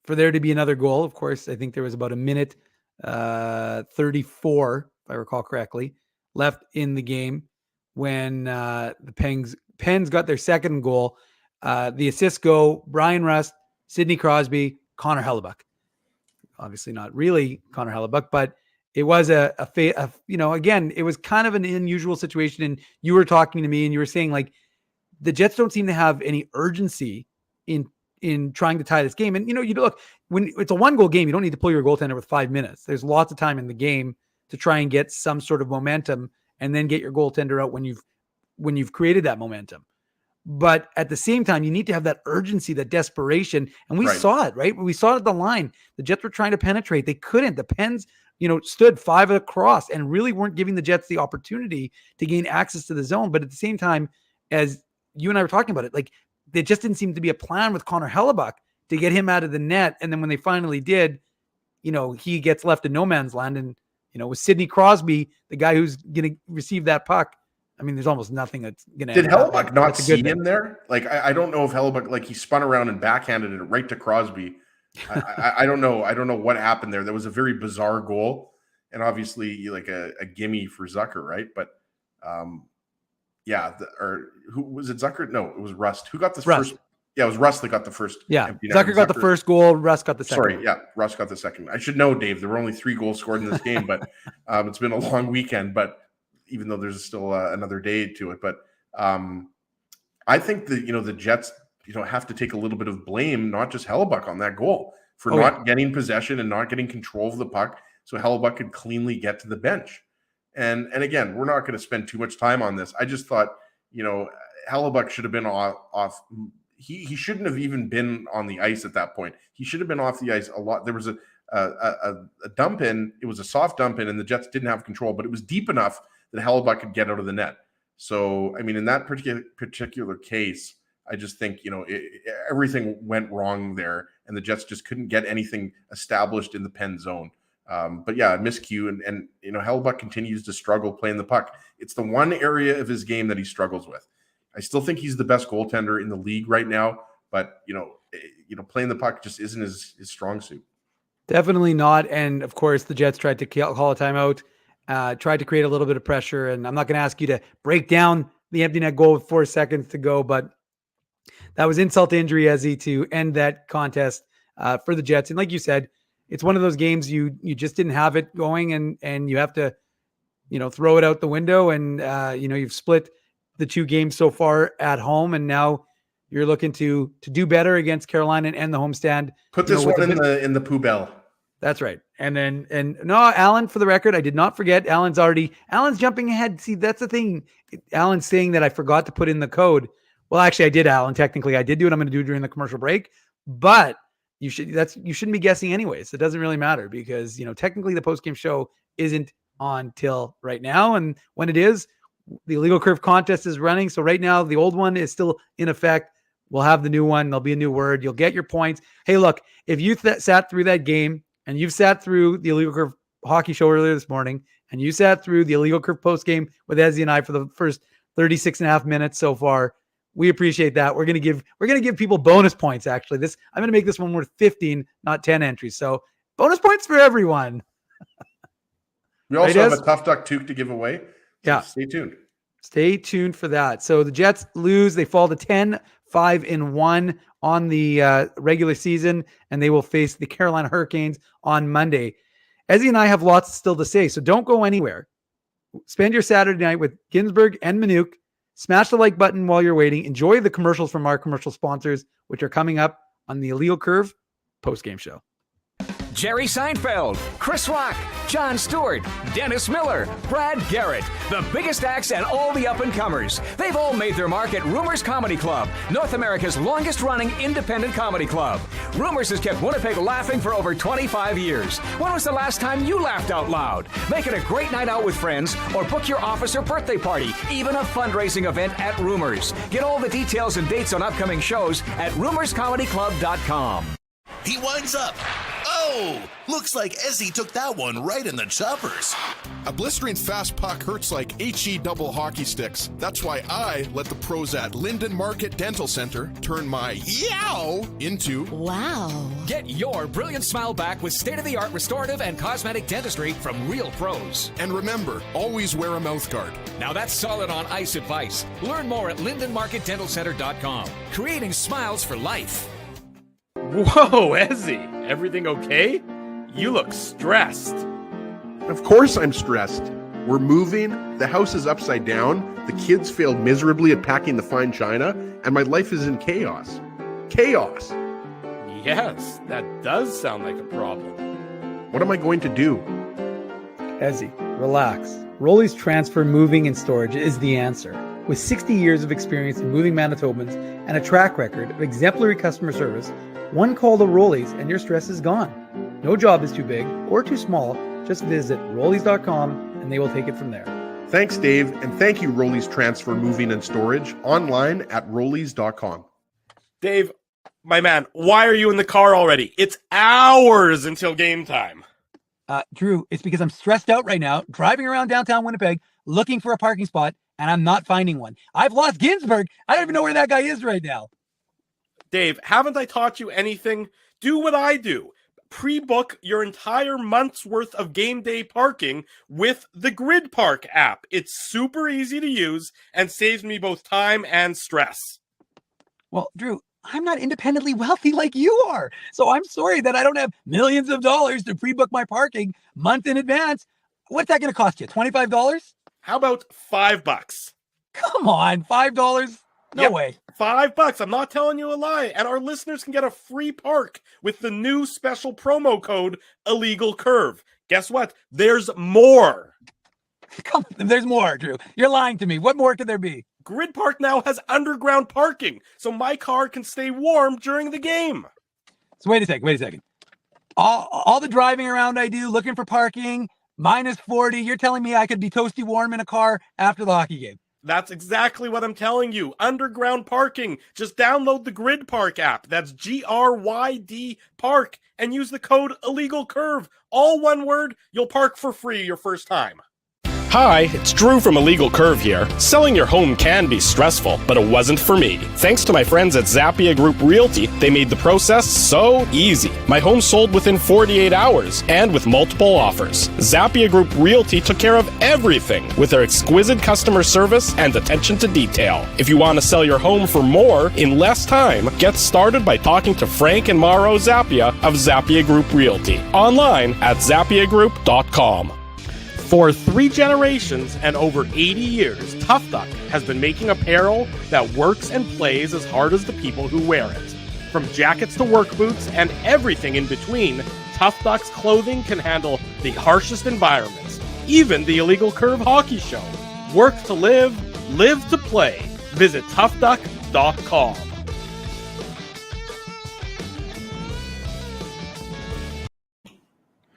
for there to be another goal. Of course, I think there was about a minute 34, if I recall correctly, left in the game when the Pens got their second goal. The assists go Brian Rust, Sidney Crosby, Connor Hellebuyck. Obviously not really Connor Hellebuyck, but it was again, it was kind of an unusual situation. And you were talking to me and you were saying like the Jets don't seem to have any urgency in trying to tie this game. And, you look, when it's a 1-goal game, you don't need to pull your goaltender with 5 minutes. There's lots of time in the game to try and get some sort of momentum and then get your goaltender out when you've created that momentum. But at the same time, you need to have that urgency, that desperation. And we saw it, right? We saw it at the line. The Jets were trying to penetrate. They couldn't. The Pens, stood 5 across and really weren't giving the Jets the opportunity to gain access to the zone. But at the same time, as you and I were talking about it, like there just didn't seem to be a plan with Connor Hellebuyck to get him out of the net. And then when they finally did, he gets left in no man's land. And, with Sidney Crosby, the guy who's going to receive that puck, I mean, there's almost nothing that's going to. Did Hellebuyck not see him there? Like, I don't know if Hellebuyck, like he spun around and backhanded it right to Crosby. I don't know. I don't know what happened there. That was a very bizarre goal. And obviously like a gimme for Zucker, right? But who was it? Zucker? No, it was Rust. Who got the first? Yeah, it was Rust that got the first. Yeah, Zucker got the first goal. Rust got the second. Sorry, yeah, Rust got the second. I should know, Dave. There were only 3 goals scored in this game, but it's been a long weekend. But even though there's still another day to it, but I think that the Jets have to take a little bit of blame, not just Hellebuyck on that goal for not getting possession and not getting control of the puck, so Hellebuyck could cleanly get to the bench. And again, we're not going to spend too much time on this. I just thought Hellebuyck should have been off. He shouldn't have even been on the ice at that point. He should have been off the ice a lot. There was a dump in. It was a soft dump in, and the Jets didn't have control, but it was deep enough that Hellebuyck could get out of the net. So, I mean, in that particular case, I just think, everything went wrong there, and the Jets just couldn't get anything established in the pen zone. But yeah, miscue, and Hellebuyck continues to struggle playing the puck. It's the one area of his game that he struggles with. I still think he's the best goaltender in the league right now, but playing the puck just isn't his strong suit. Definitely not. And of course, the Jets tried to call a timeout, tried to create a little bit of pressure. And I'm not going to ask you to break down the empty net goal with 4 seconds to go, but that was insult to injury, Ezzy, to end that contest for the Jets. And like you said, it's one of those games you just didn't have it going, and you have to, throw it out the window. And you've split the 2 games so far at home, and now you're looking to do better against Carolina and the homestand. Put this one in the poubelle. That's right. And no, Alan, for the record, I did not forget. Alan's jumping ahead. See, that's the thing. Alan's saying that I forgot to put in the code. Well, actually, I did, Alan. Technically, I did do it. I'm going to do it during the commercial break. But you shouldn't be guessing anyways. It doesn't really matter because technically the postgame show isn't on till right now, and when it is, the illegal curve contest is running. So right now, the old one is still in effect. We'll have the new one. There'll be a new word. You'll get your points. Hey, look, if you sat through that game and you've sat through the illegal curve hockey show earlier this morning, and you sat through the illegal curve post game with Ezzy and I for the first 36 and a half minutes so far, we appreciate that. We're going to give people bonus points. Actually, I'm going to make this one worth 15, not 10 entries. So bonus points for everyone. We also have a Tough Duck toque to give away. So yeah. Stay tuned for that. So the Jets lose. They fall to 10-5-1 on the regular season, and they will face the Carolina Hurricanes on Monday. Ezzy and I have lots still to say, so don't go anywhere. Spend your Saturday night with Ginsburg and Manuk. Smash the like button while you're waiting. Enjoy the commercials from our commercial sponsors, which are coming up on the Illegal Curve postgame show. Jerry Seinfeld, Chris Rock, Jon Stewart, Dennis Miller, Brad Garrett, the biggest acts and all the up-and-comers. They've all made their mark at Rumors Comedy Club, North America's longest-running independent comedy club. Rumors has kept Winnipeg laughing for over 25 years. When was the last time you laughed out loud? Make it a great night out with friends or book your office or birthday party, even a fundraising event at Rumors. Get all the details and dates on upcoming shows at rumorscomedyclub.com. He winds up. Oh, looks like Ezzy took that one right in the choppers. A blistering fast puck hurts like HE double hockey sticks. That's why I let the pros at Linden Market Dental Center turn my yow into wow. Get your brilliant smile back with state-of-the-art restorative and cosmetic dentistry from real pros. And remember, always wear a mouth guard. Now that's solid on ice advice. Learn more at lindenmarketdentalcenter.com. Creating smiles for life. Whoa, Ezzy, everything okay? You look stressed. Of course I'm stressed. We're moving, the house is upside down, the kids failed miserably at packing the fine china, and my life is in chaos. Chaos! Yes, that does sound like a problem. What am I going to do? Ezzy, relax. Rolly's Transfer Moving and Storage is the answer. With 60 years of experience in moving Manitobans and a track record of exemplary customer service, one call to Rolly's and your stress is gone. No job is too big or too small. Just visit Rollies.com and they will take it from there. Thanks, Dave, and thank you, Rollies Transfer Moving and Storage, online at Rollies.com. Dave, my man, why are you in the car already? It's hours until game time. Drew, it's because I'm stressed out right now, driving around downtown Winnipeg, looking for a parking spot, and I'm not finding one. I've lost Ginsburg. I don't even know where that guy is right now. Dave, haven't I taught you anything? Do what I do. Pre-book your entire month's worth of game day parking with the Grid Park app. It's super easy to use and saves me both time and stress. Well, Drew, I'm not independently wealthy like you are. So I'm sorry that I don't have millions of dollars to pre-book my parking month in advance. What's that going to cost you? $25? How about $5? Come on, $5? No way. $5. I'm not telling you a lie. And our listeners can get a free park with the new special promo code Illegal Curve. Guess what? There's more. Come on, there's more, Drew. You're lying to me. What more could there be? Grid Park now has underground parking, so my car can stay warm during the game. So wait a second. All the driving around I do, looking for parking, minus 40. You're telling me I could be toasty warm in a car after the hockey game? That's exactly what I'm telling you. Underground parking. Just download the Grid Park app. That's GRYD Park and use the code Illegal Curve. All one word. You'll park for free your first time. Hi, it's Drew from Illegal Curve here. Selling your home can be stressful, but it wasn't for me. Thanks to my friends at Zappia Group Realty, they made the process so easy. My home sold within 48 hours and with multiple offers. Zappia Group Realty took care of everything with their exquisite customer service and attention to detail. If you want to sell your home for more in less time, get started by talking to Frank and Mauro Zappia of Zappia Group Realty. Online at zappiagroup.com. For 3 generations and over 80 years, Tough Duck has been making apparel that works and plays as hard as the people who wear it. From jackets to work boots and everything in between, Tough Duck's clothing can handle the harshest environments, even the Illegal Curve Hockey Show. Work to live, live to play. Visit toughduck.com.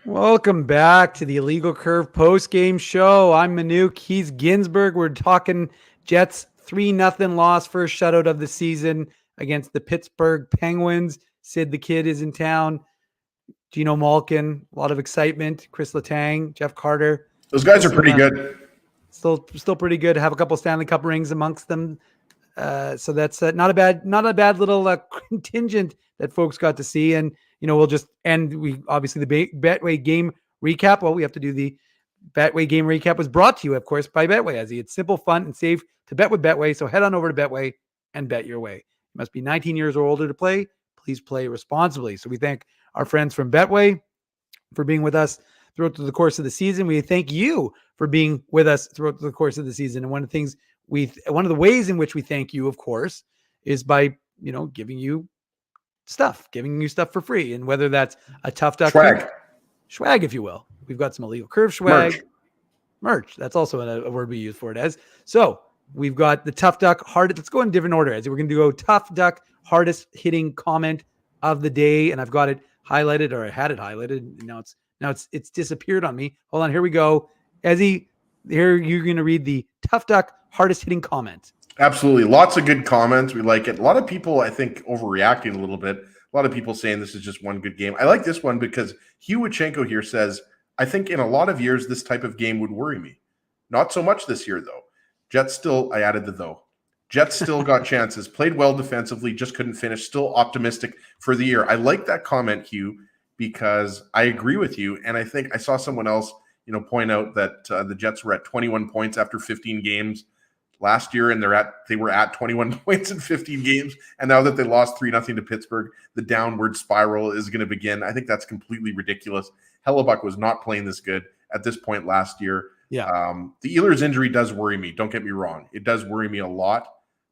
Welcome back to the Illegal Curve post-game show. I'm Manuk. He's Ginsburg. We're talking Jets 3-0 loss, first shutout of the season against the Pittsburgh Penguins. Sid the Kid is in town. Gino Malkin, a lot of excitement. Chris Letang, Jeff Carter. Those guys are pretty good. Still pretty good. Have a couple Stanley Cup rings amongst them. So that's not a bad little contingent that folks got to see. And we'll just end. We obviously the Betway game recap. Well, we have to do the Betway game recap. Was brought to you, of course, by Betway. As it's simple, fun, and safe to bet with Betway. So head on over to Betway and bet your way. You must be 19 years or older to play. Please play responsibly. So we thank our friends from Betway for being with us throughout the course of the season. We thank you for being with us throughout the course of the season. And one of the ways in which we thank you, of course, is by giving you stuff for free. And whether that's a Tough Duck swag, if you will. We've got some Illegal Curve swag. Merch. That's also a word we use for it as. So we've got the Tough Duck let's go in different order. As we're going to go Tough Duck hardest hitting comment of the day. And I've got it highlighted, or I had it highlighted. Now it's disappeared on me. Hold on. Here we go. Here you're going to read the Tough Duck hardest hitting comment. Absolutely. Lots of good comments. We like it. A lot of people, I think, overreacting a little bit. A lot of people saying this is just one good game. I like this one because Hugh Wachenko here says, I think in a lot of years, this type of game would worry me. Not so much this year, though. I added the though. Jets still got chances, played well defensively, just couldn't finish, still optimistic for the year. I like that comment, Hugh, because I agree with you. And I think I saw someone else, point out that the Jets were at 21 points after 15 games last year, and they were at 21 points in 15 games, and now that they lost 3-0 to Pittsburgh, the downward spiral is going to begin. I think that's completely ridiculous. Hellebuck was not playing this good at this point last year. Yeah. The Ehlers injury does worry me. Don't get me wrong; it does worry me a lot.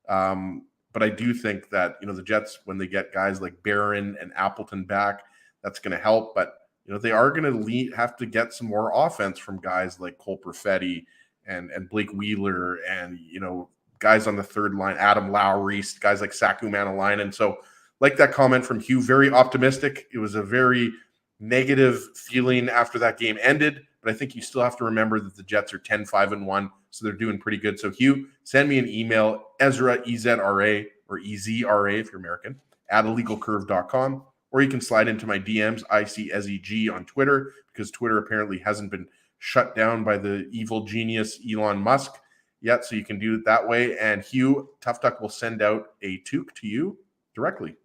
But I do think that the Jets, when they get guys like Barron and Appleton back, that's going to help. But they are going to have to get some more offense from guys like Cole Perfetti and Blake Wheeler and, guys on the third line, Adam Lowry, guys like Saku Manalainen. And so like that comment from Hugh, very optimistic. It was a very negative feeling after that game ended, but I think you still have to remember that the Jets are 10-5-1, so they're doing pretty good. So Hugh, send me an email, Ezra, EZRA, or EZRA if you're American, at illegalcurve.com, or you can slide into my DMs, ICSEG on Twitter, because Twitter apparently hasn't been shut down by the evil genius Elon Musk yet, so you can do it that way. And Hugh, Tough Duck will send out a toque to you directly.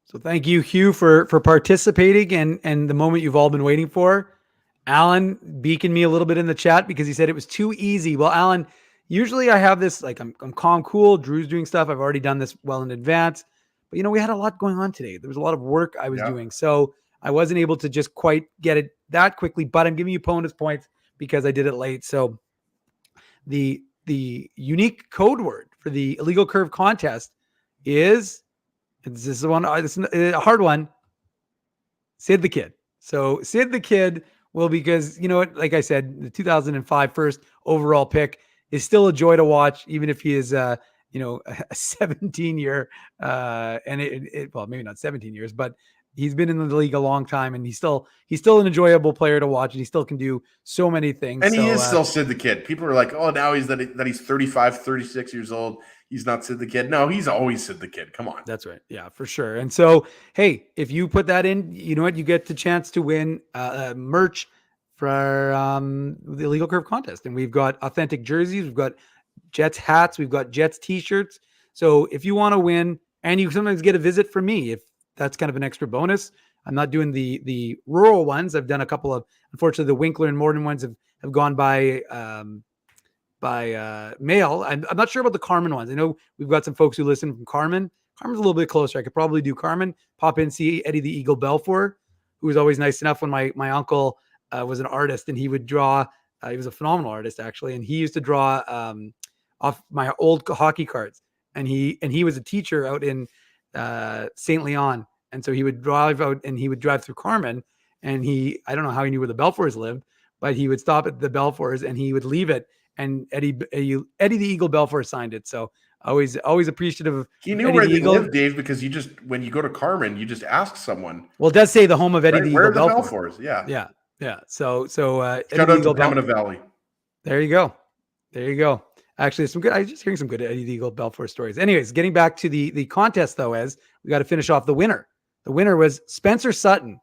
So thank you, Hugh, for participating and the moment you've all been waiting for. Alan beaconed me a little bit in the chat because he said it was too easy. Well, Alan, usually I have this, I'm calm, cool. Drew's doing stuff. I've already done this well in advance. But, we had a lot going on today. There was a lot of work I was doing. So I wasn't able to just quite get it that quickly, but I'm giving you bonus points because I did it late. So the unique code word for the Illegal Curve contest is, this is a hard one, Sid the Kid. So Sid the Kid will, because like I said, the 2005 first overall pick is still a joy to watch, even if he is a 17-year, well, maybe not 17 years, but He's been in the league a long time, and he's still an enjoyable player to watch, and he still can do so many things. And so, he is still Sid the Kid. People are like, oh, now he's 35, 36 years old. He's not Sid the Kid. No, he's always Sid the Kid. Come on. That's right. Yeah, for sure. And so, hey, if you put that in, you know what? You get the chance to win merch for the Illegal Curve contest. And we've got authentic jerseys. We've got Jets hats. We've got Jets t-shirts. So if you want to win, and you sometimes get a visit from me, if that's kind of an extra bonus. I'm not doing the rural ones. I've done a couple of, unfortunately, the Winkler and Morden ones have gone by mail. I'm not sure about the Carmen ones. I know we've got some folks who listen from Carmen. Carmen's a little bit closer. I could probably do Carmen. Pop in, see Eddie the Eagle Belfour, who was always nice enough when my uncle was an artist, and he would draw. He was a phenomenal artist, actually, and he used to draw off my old hockey cards. And he was a teacher out in St. Leon, and so he would drive out and he would drive through Carmen, and I don't know how he knew where the Belfours lived, but he would stop at the Belfours and he would leave it, and Eddie the Eagle Belfour signed it. So always appreciative of he knew Eddie where the they Eagle. lived, Dave, because when you go to Carmen, you just ask someone. Well, it does say the home of Eddie the Where Eagle are the Belfour. Belfours? Yeah. So Shout Eddie out the to Eagle Pembina Valley. There you go. Actually, I was just hearing some good Eddie the Eagle Belfour stories. Anyways, getting back to the contest, though, as we got to finish off the winner. The winner was Spencer Sutton.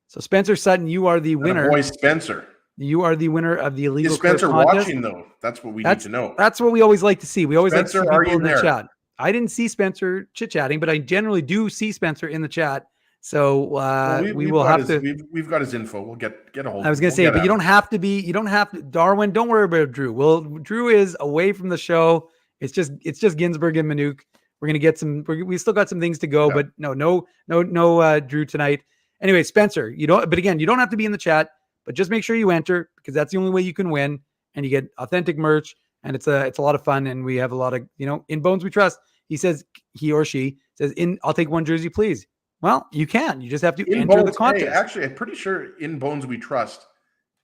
So Spencer Sutton, you are the winner. Boy, Spencer. You are the winner of the Illegal Is Spencer Curve contest. watching, though? That's what we need to know. That's what we always like to see. We always Spencer, like to see are people you in the there? chat. I didn't see Spencer chit-chatting, but I generally do see Spencer in the chat. So we will have to. We've got his info. We'll get a hold. I was going to say, but you don't have to be. You don't have to. Darwin, don't worry about Drew. Well, Drew is away from the show. It's just Ginsburg and Manuk. We're going to get some. We still got some things to go, but no Drew tonight. Anyway, Spencer, you don't. But again, you don't have to be in the chat. But just make sure you enter, because that's the only way you can win, and you get authentic merch, and it's a lot of fun, and we have a lot of in Bones We Trust. He or she says, I'll take one jersey, please. Well, you can. You just have to enter the contest. Hey, actually, I'm pretty sure In Bones We Trust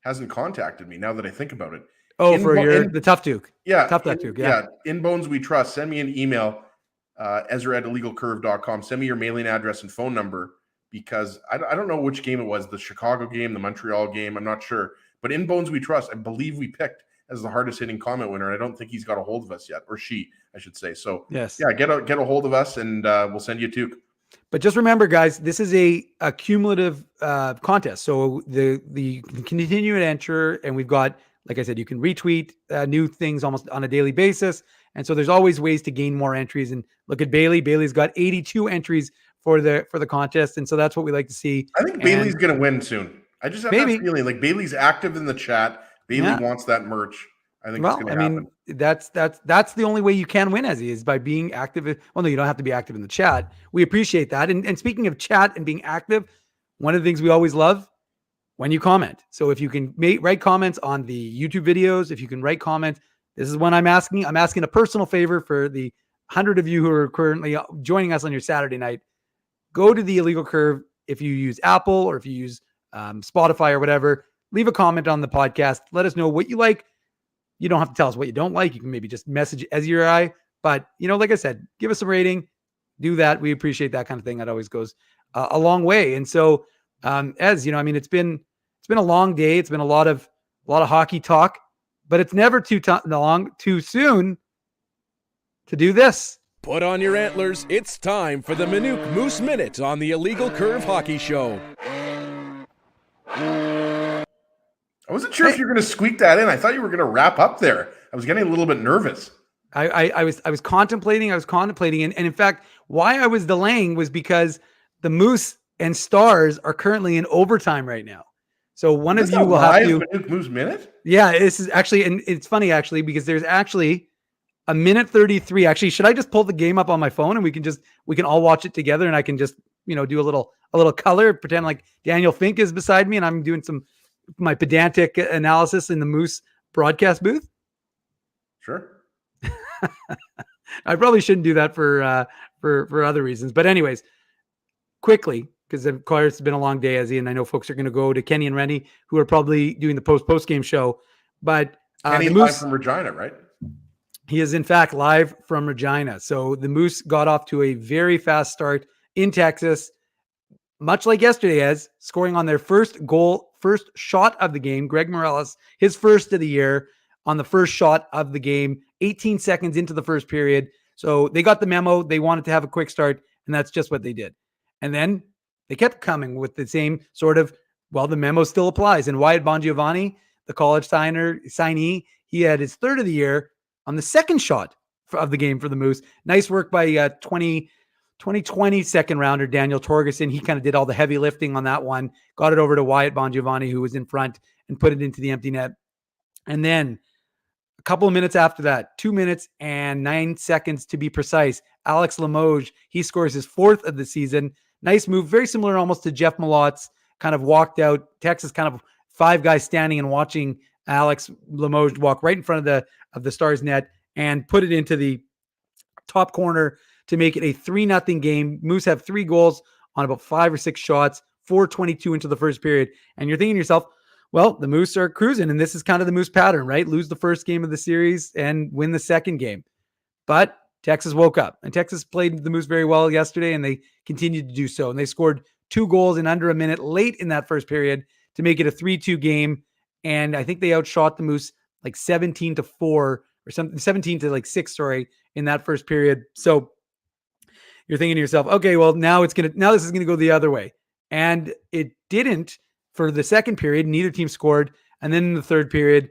hasn't contacted me now that I think about it. Oh, the Tough Duke. Yeah. Tough Duke. Yeah. In Bones We Trust. Send me an email, Ezra@illegalcurve.com. Send me your mailing address and phone number, because I don't know which game it was, the Chicago game, the Montreal game. I'm not sure. But In Bones We Trust, I believe we picked as the hardest hitting comment winner. I don't think he's got a hold of us yet, or she, I should say. So yes, yeah, get a hold of us, and we'll send you a toque. But just remember, guys, this is a cumulative contest. So you can continue to enter, and we've got, like I said, you can retweet new things almost on a daily basis. And so there's always ways to gain more entries. And look at Bailey. Bailey's got 82 entries for the contest, and so that's what we like to see. I think Bailey's going to win soon. I just have that feeling. Like, Bailey's active in the chat. Bailey wants that merch. I think it's going to happen. That's the only way you can win, as he is, by being active. Well, no, you don't have to be active in the chat. We appreciate that. And speaking of chat and being active, one of the things we always love, when you comment. So if you can write comments on the YouTube videos, if you can write comments, this is when I'm asking a personal favor for the 100 of you who are currently joining us on your Saturday night. Go to the Illegal Curve. If you use Apple or if you use Spotify or whatever, leave a comment on the podcast. Let us know what you like. You don't have to tell us what you don't like. You can maybe just message Ezzy or I. But, like I said, give us a rating. Do that. We appreciate that kind of thing. That always goes a long way. And so, it's been a long day. It's been a lot of hockey talk, but it's never too soon to do this. Put on your antlers. It's time for the Manuk Moose Minute on the Illegal Curve Hockey Show. I wasn't sure if you were going to squeak that in. I thought you were going to wrap up there. I was getting a little bit nervous. I was contemplating. And in fact, why I was delaying was because the Moose and Stars are currently in overtime right now. So one of you will have to. Manuk Moose Minute? Yeah, this is actually, and it's funny actually, because there's actually a minute 33. Actually, should I just pull the game up on my phone and we can all watch it together, and I can just, do a little color, pretend like Daniel Fink is beside me and I'm doing my pedantic analysis in the Moose broadcast booth? Sure. I probably shouldn't do that for other reasons. But anyways, quickly, because of course it's been a long day, Ezzy, and I know folks are going to go to Kenny and Rennie, who are probably doing the post game show. But Kenny live from Regina, right? He is in fact live from Regina. So the Moose got off to a very fast start in Texas. much like yesterday, as scoring on their first goal, first shot of the game. Greg Morales, his first of the year on the first shot of the game, 18 seconds into the first period. So they got the memo. They wanted to have a quick start, and that's just what they did. And then they kept coming with the same sort of, well, the memo still applies. And Wyatt Bongiovanni, the college signee, he had his third of the year on the second shot of the game for the Moose. Nice work by 2020 second rounder Daniel Torgerson. He kind of did all the heavy lifting on that one, got it over to Wyatt Bongiovanni, who was in front, and put it into the empty net. And then a couple of minutes after that, 2 minutes and 9 seconds to be precise, Alex Limoges, he scores his fourth of the season. Nice move, very similar almost to Jeff Malot's, kind of walked out. Texas kind of 5 guys standing and watching Alex Limoges walk right in front of the Stars net and put it into the top corner to make it a 3-0 game. Moose have 3 goals on about 5 or 6 shots, 4:22 into the first period. And you're thinking to yourself, well, the Moose are cruising, and this is kind of the Moose pattern, right? Lose the first game of the series and win the second game. But Texas woke up, and Texas played the Moose very well yesterday, and they continued to do so. And they scored 2 goals in under a minute late in that first period to make it a 3-2 game. And I think they outshot the Moose like 17-4 or something, 17-6, sorry, in that first period. So you're thinking to yourself, okay, well, now this is going to go the other way. And it didn't for the second period. Neither team scored. And then in the third period,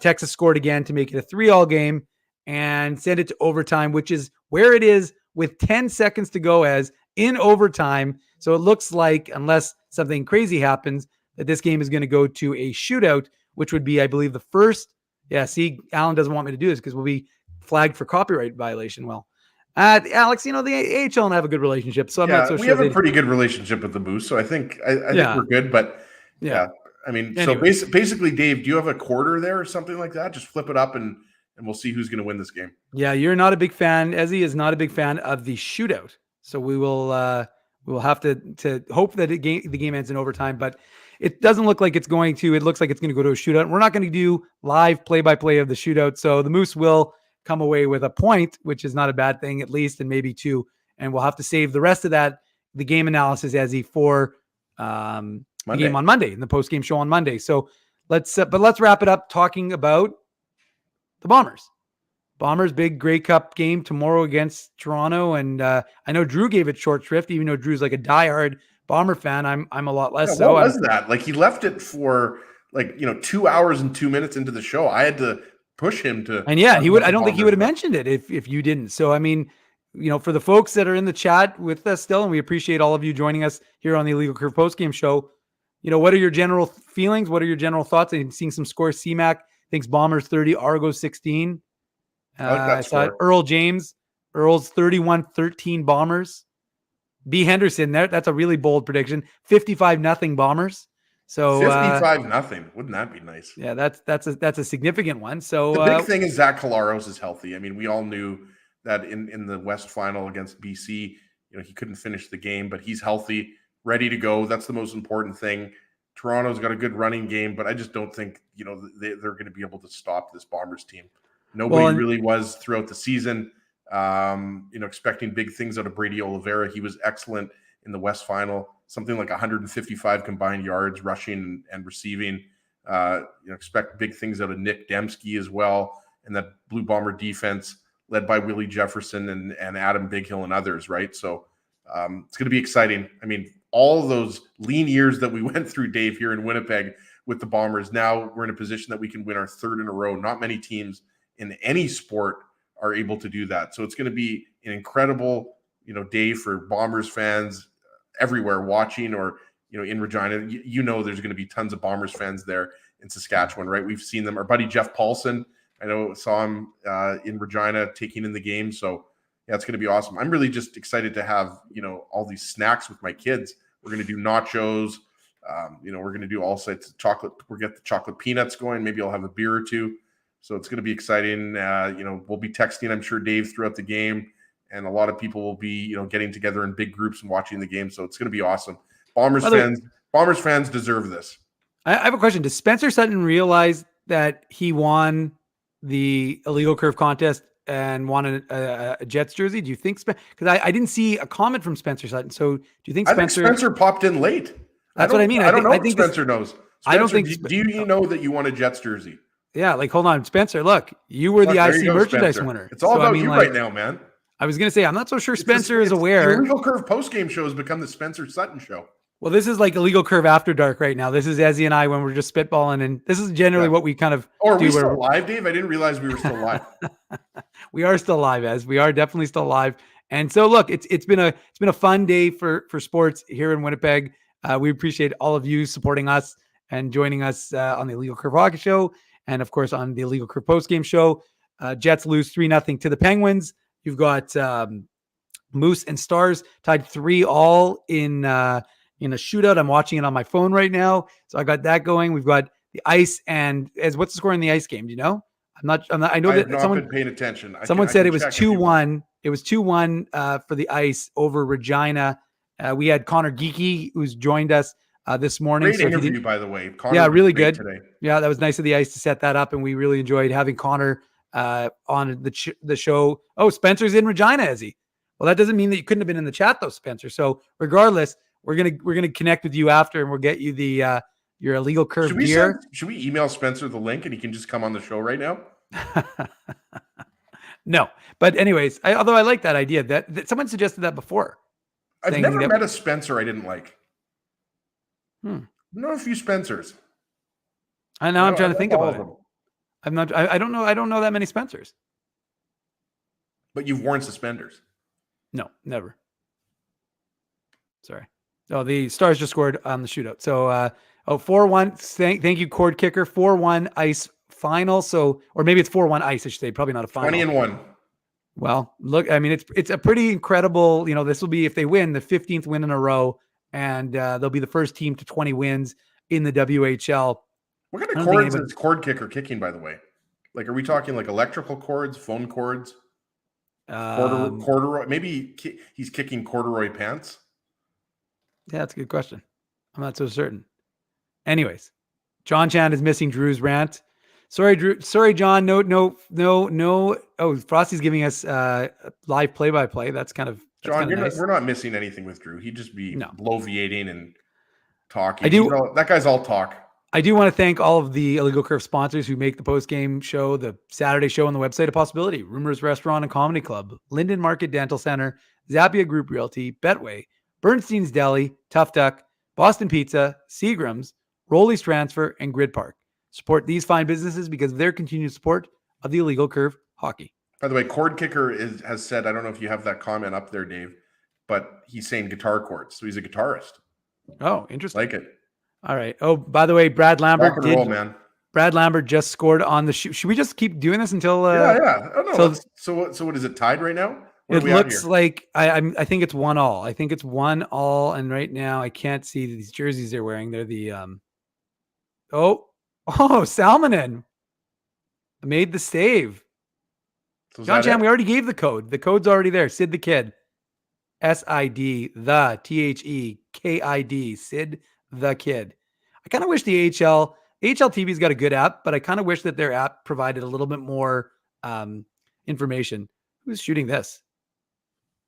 Texas scored again to make it a 3-3 game and send it to overtime, which is where it is with 10 seconds to go as in overtime. So it looks like, unless something crazy happens, that this game is going to go to a shootout, which would be, I believe, the first. Yeah, see, Alan doesn't want me to do this because we'll be flagged for copyright violation. Well, Alex, the AHL don't have a good relationship, so I'm not so sure. We have a pretty good relationship with the Moose, so I think think we're good. But yeah, I mean, anyway. So basically, Dave, do you have a quarter there or something like that? Just flip it up and we'll see who's going to win this game. Yeah, you're not a big fan. Ezzy is not a big fan of the shootout, so we will have to hope that the game ends in overtime, but it doesn't look like it's going to. It looks like it's going to go to a shootout. We're not going to do live play-by-play of the shootout, so the Moose will come away with a point, which is not a bad thing, at least, and maybe 2. And we'll have to save the rest of that, the game analysis, Ezzy, for the game on Monday, in the post-game show on Monday. So let's wrap it up talking about the Bombers. Bombers, big Grey Cup game tomorrow against Toronto. And I know Drew gave it short shrift, even though Drew's like a diehard Bomber fan. I'm a lot less. Yeah, what was that? Like, he left it for 2 hours and 2 minutes into the show. I had to push him to. And yeah, he would. I don't think he would have mentioned it if you didn't. So, I mean, for the folks that are in the chat with us still, and we appreciate all of you joining us here on the Illegal Curve postgame show. What are your general feelings? What are your general thoughts? I'm seeing some scores. CMAC thinks Bombers 30, Argos 16. I saw Earl James. Earl's 31-13 Bombers. B. Henderson, that's a really bold prediction. 55-0 Bombers. So 55-0. Wouldn't that be nice? Yeah, that's a significant one. So the big thing is Zach Collaros is healthy. I mean, we all knew that in the West Final against BC, he couldn't finish the game, but he's healthy, ready to go. That's the most important thing. Toronto's got a good running game, but I just don't think they're going to be able to stop this Bombers team. Nobody really was throughout the season. Expecting big things out of Brady Oliveira. He was excellent in the West Final, something like 155 combined yards, rushing and receiving. Expect big things out of Nick Dembski as well, and that Blue Bomber defense led by Willie Jefferson and Adam Bighill and others, right? So it's going to be exciting. I mean, all of those lean years that we went through, Dave, here in Winnipeg with the Bombers, now we're in a position that we can win our third in a row. Not many teams in any sport are able to do that. So it's going to be an incredible, day for Bombers fans everywhere watching, or, in Regina. There's going to be tons of Bombers fans there in Saskatchewan, right? We've seen them. Our buddy Jeff Paulson, I know, saw him in Regina taking in the game. So yeah, it's going to be awesome. I'm really just excited to have, all these snacks with my kids. We're going to do nachos. We're going to do all sorts of chocolate. We'll get the chocolate peanuts going. Maybe I'll have a beer or two. So it's going to be exciting. We'll be texting, I'm sure, Dave, throughout the game. And a lot of people will be, getting together in big groups and watching the game. So it's going to be awesome. Bombers fans deserve this. I have a question. Does Spencer Sutton realize that he won the Illegal Curve contest and wanted a Jets jersey. Do you think, because I didn't see a comment from Spencer Sutton. So do you think Spencer popped in late? That's what I mean. I don't know if Spencer knows. Spencer, I don't think. Do you know that you want a Jets jersey? Yeah, like hold on, Spencer. Look, you were the IC merchandise winner. It's all about you right now, man. I was going to say, I'm not so sure Spencer is aware. The Illegal Curve post-game show has become the Spencer Sutton show. Well, this is like Illegal Curve After Dark right now. This is Ezzy and I when we're just spitballing, and this is generally what we kind of do. Are we still live, Dave? I didn't realize we were still live. We are still live, Ez. We are definitely still live. And so, look, it's been a fun day for sports here in Winnipeg. We appreciate all of you supporting us and joining us on the Illegal Curve Hockey Show, and of course on the Illegal Curve post-game show. Jets lose 3-0 to the Penguins. You've got Moose and Stars tied 3-3 in a shootout. I'm watching it on my phone right now, so I got that going. We've got the Ice and what's the score in the Ice game? Do you know? I'm not. I know that someone been paying attention. Someone said it was 2-1. It was 2-1 for the Ice over Regina. We had Connor Geeky, who's joined us this morning. Great interview, by the way. Connor really good today. Yeah, that was nice of the Ice to set that up, and we really enjoyed having Connor on the show. Oh, Spencer's in Regina, is he? Well, that doesn't mean that you couldn't have been in the chat though, Spencer. So regardless, we're gonna connect with you after, and we'll get you the your Illegal Curve gear. Should we email Spencer the link and he can just come on the show right now? No, but anyways, although I like that idea that someone suggested that before. I've never met a Spencer I didn't like. I know a few Spencers. I know. I'm trying to think about it. I'm not. I don't know. I don't know that many Spencers. But you've worn suspenders. No, never. Sorry. Oh, the Stars just scored on the shootout. So, 4-1. Thank you, Cord Kicker. 4-1 Ice final. So, or maybe it's 4-1 Ice, I should say. Probably not a final. 20-1. Well, look, I mean, it's a pretty incredible, this will be, if they win, the 15th win in a row, and they'll be the first team to 20 wins in the WHL. What kind of cords is Cord Kicker kicking, by the way? Like, are we talking like electrical cords, phone cords, corduroy? Maybe he's kicking corduroy pants. Yeah, that's a good question. I'm not so certain. Anyways, John Chan is missing Drew's rant. Sorry, Drew. Sorry, John. No. Oh, Frosty's giving us live play-by-play. That's kind of John. Nice. We're not missing anything with Drew. He'd just be bloviating and talking. That guy's all talk. I do want to thank all of the Illegal Curve sponsors who make the post-game show, the Saturday show, and the website a possibility. Rumors Restaurant and Comedy Club, Linden Market Dental Center, Zappia Group Realty, Betway, Bernstein's Deli, Tough Duck, Boston Pizza, Seagram's, Rolly's Transfer, and Grid Park. Support these fine businesses because of their continued support of the Illegal Curve Hockey. By the way, Cord Kicker has said, I don't know if you have that comment up there, Dave, but he's saying guitar chords. So he's a guitarist. Oh, interesting. Like it. All right. Oh, by the way, Brad Lambert man. Brad Lambert just scored on the shoot. Should we just keep doing this until? Yeah. Oh, no. So what is it tied right now? It looks like I think it's 1-1. I think it's 1-1, and right now I can't see these jerseys they're wearing. They're the Salmonen made the save. So John Chan, we already gave the code. The code's already there. Sid the Kid. SID the THEKID. Sid the Kid. I kind of wish the AHL TV's got a good app, but I kind of wish that their app provided a little bit more information. Who's shooting this?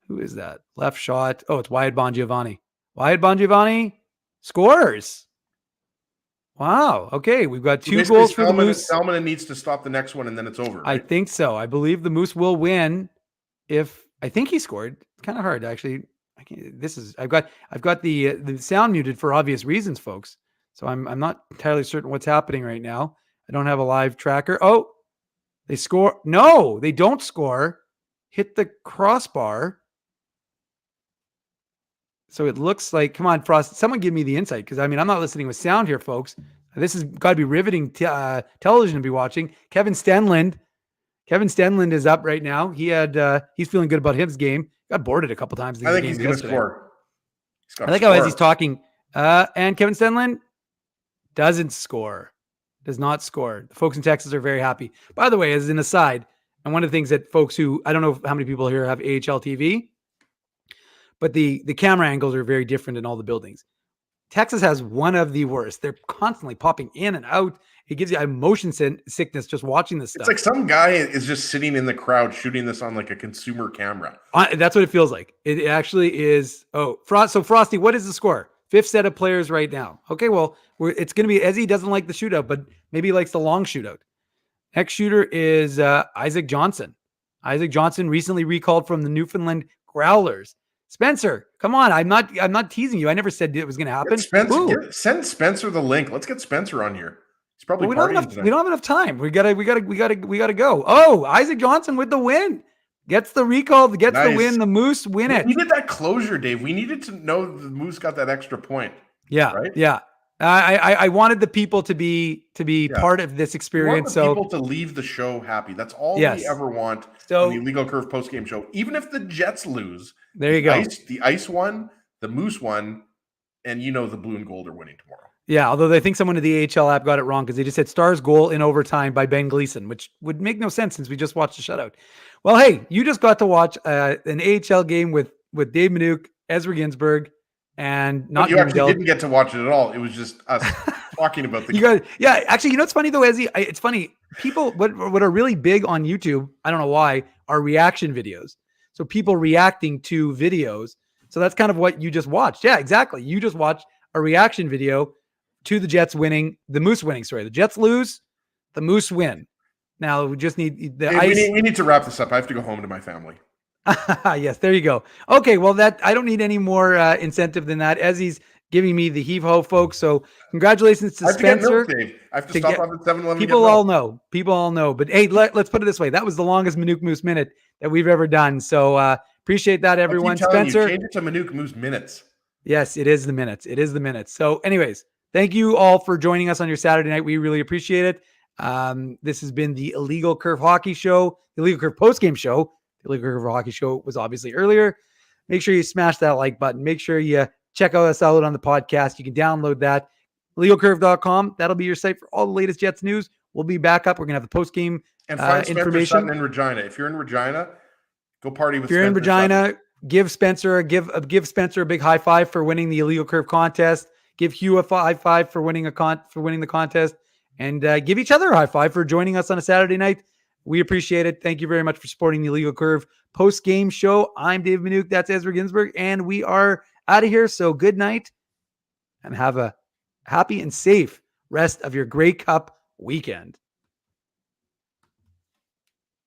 Who is that? Left shot. Oh, it's Wyatt Bongiovanni. Wyatt Bongiovanni scores. Wow. Okay. We've got 2 goals for the Moose. Salmonen needs to stop the next one and then it's over. Right? I think so. I believe the Moose will win I think he scored. It's kind of hard actually. I've got the sound muted for obvious reasons, folks. So I'm not entirely certain what's happening right now. I don't have a live tracker. Oh, they score. No, they don't score. Hit the crossbar. So it looks like, come on, Frost, someone give me the insight. Because I'm not listening with sound here, folks. This has got to be riveting television to be watching. Kevin Stenlund is up right now. He's feeling good about his game. Got boarded a couple times. I think he's going to score. I like how as he's talking, and Kevin Stenlund does not score. The folks in Texas are very happy. By the way, as an aside, and one of the things that folks who, I don't know how many people here have AHL TV, but the camera angles are very different in all the buildings. Texas has one of the worst. They're constantly popping in and out. It gives you motion sickness just watching this stuff. It's like some guy is just sitting in the crowd shooting this on like a consumer camera. That's what it feels like. It actually is. Oh, so Frosty, what is the score? 5th set of players right now. Okay, well, it's going to be, Ezzy doesn't like the shootout, but maybe he likes the long shootout. Next shooter is Isaac Johnson. Isaac Johnson recently recalled from the Newfoundland Growlers. Spencer, come on. I'm not teasing you. I never said it was going to happen. Send Spencer the link. Let's get Spencer on here. He's probably we don't have enough time. We gotta go. Oh, Isaac Johnson with the win. Gets the recall, gets the win. The Moose win it. We needed that closure, Dave. We needed to know the Moose got that extra point. Yeah, right? Yeah. I wanted the people to be part of this experience. We want the people to leave the show happy. That's all we ever want on the Illegal Curve postgame show. Even if the Jets lose, there you go. The Ice won, the Moose won, and the Blue and Gold are winning tomorrow. Yeah, although I think someone in the AHL app got it wrong because they just said Stars goal in overtime by Ben Gleason, which would make no sense since we just watched the shutout. Well, hey, you just got to watch an AHL game with Dave Minuk, Ezra Ginsburg, and not you actually didn't get to watch it at all. It was just us talking about the game. Actually, you know what's funny though, Ezzy? It's funny. People what are really big on YouTube, I don't know why, are reaction videos. So people reacting to videos. So that's kind of what you just watched. Yeah, exactly. You just watched a reaction video to the Jets winning, the Moose winning. Sorry, the Jets lose, the Moose win. Now we just need the ice. We need to wrap this up. I have to go home to my family. Yes, there you go. Okay, well I don't need any more incentive than that. Ezzy's giving me the heave ho, folks. So congratulations to Spencer. I have to stop off at 7-Eleven. People all know. But hey, let's put it this way: that was the longest Minuk Moose minute that we've ever done. So appreciate that, everyone. Spencer, change it to Minuk Moose minutes. Yes, it is the minutes. So, anyways. Thank you all for joining us on your Saturday night. We really appreciate it. This has been the Illegal Curve Hockey Show, the Illegal Curve postgame show. The Illegal Curve Hockey Show was obviously earlier. Make sure you smash that like button. Make sure you check us out on the podcast. You can download that. LegalCurve.com. That'll be your site for all the latest Jets news. We'll be back up. We're going to have the postgame and find information. Spencer in Regina. If you're in Regina, go party with Spencer. If you're in Regina, give Spencer a big high five for winning the Illegal Curve contest. Give Hugh a high five for winning the contest, and give each other a high five for joining us on a Saturday night. We appreciate it. Thank you very much for supporting the Illegal Curve post-game show. I'm Dave Minuk. That's Ezra Ginsburg, and we are out of here. So good night, and have a happy and safe rest of your Grey Cup weekend.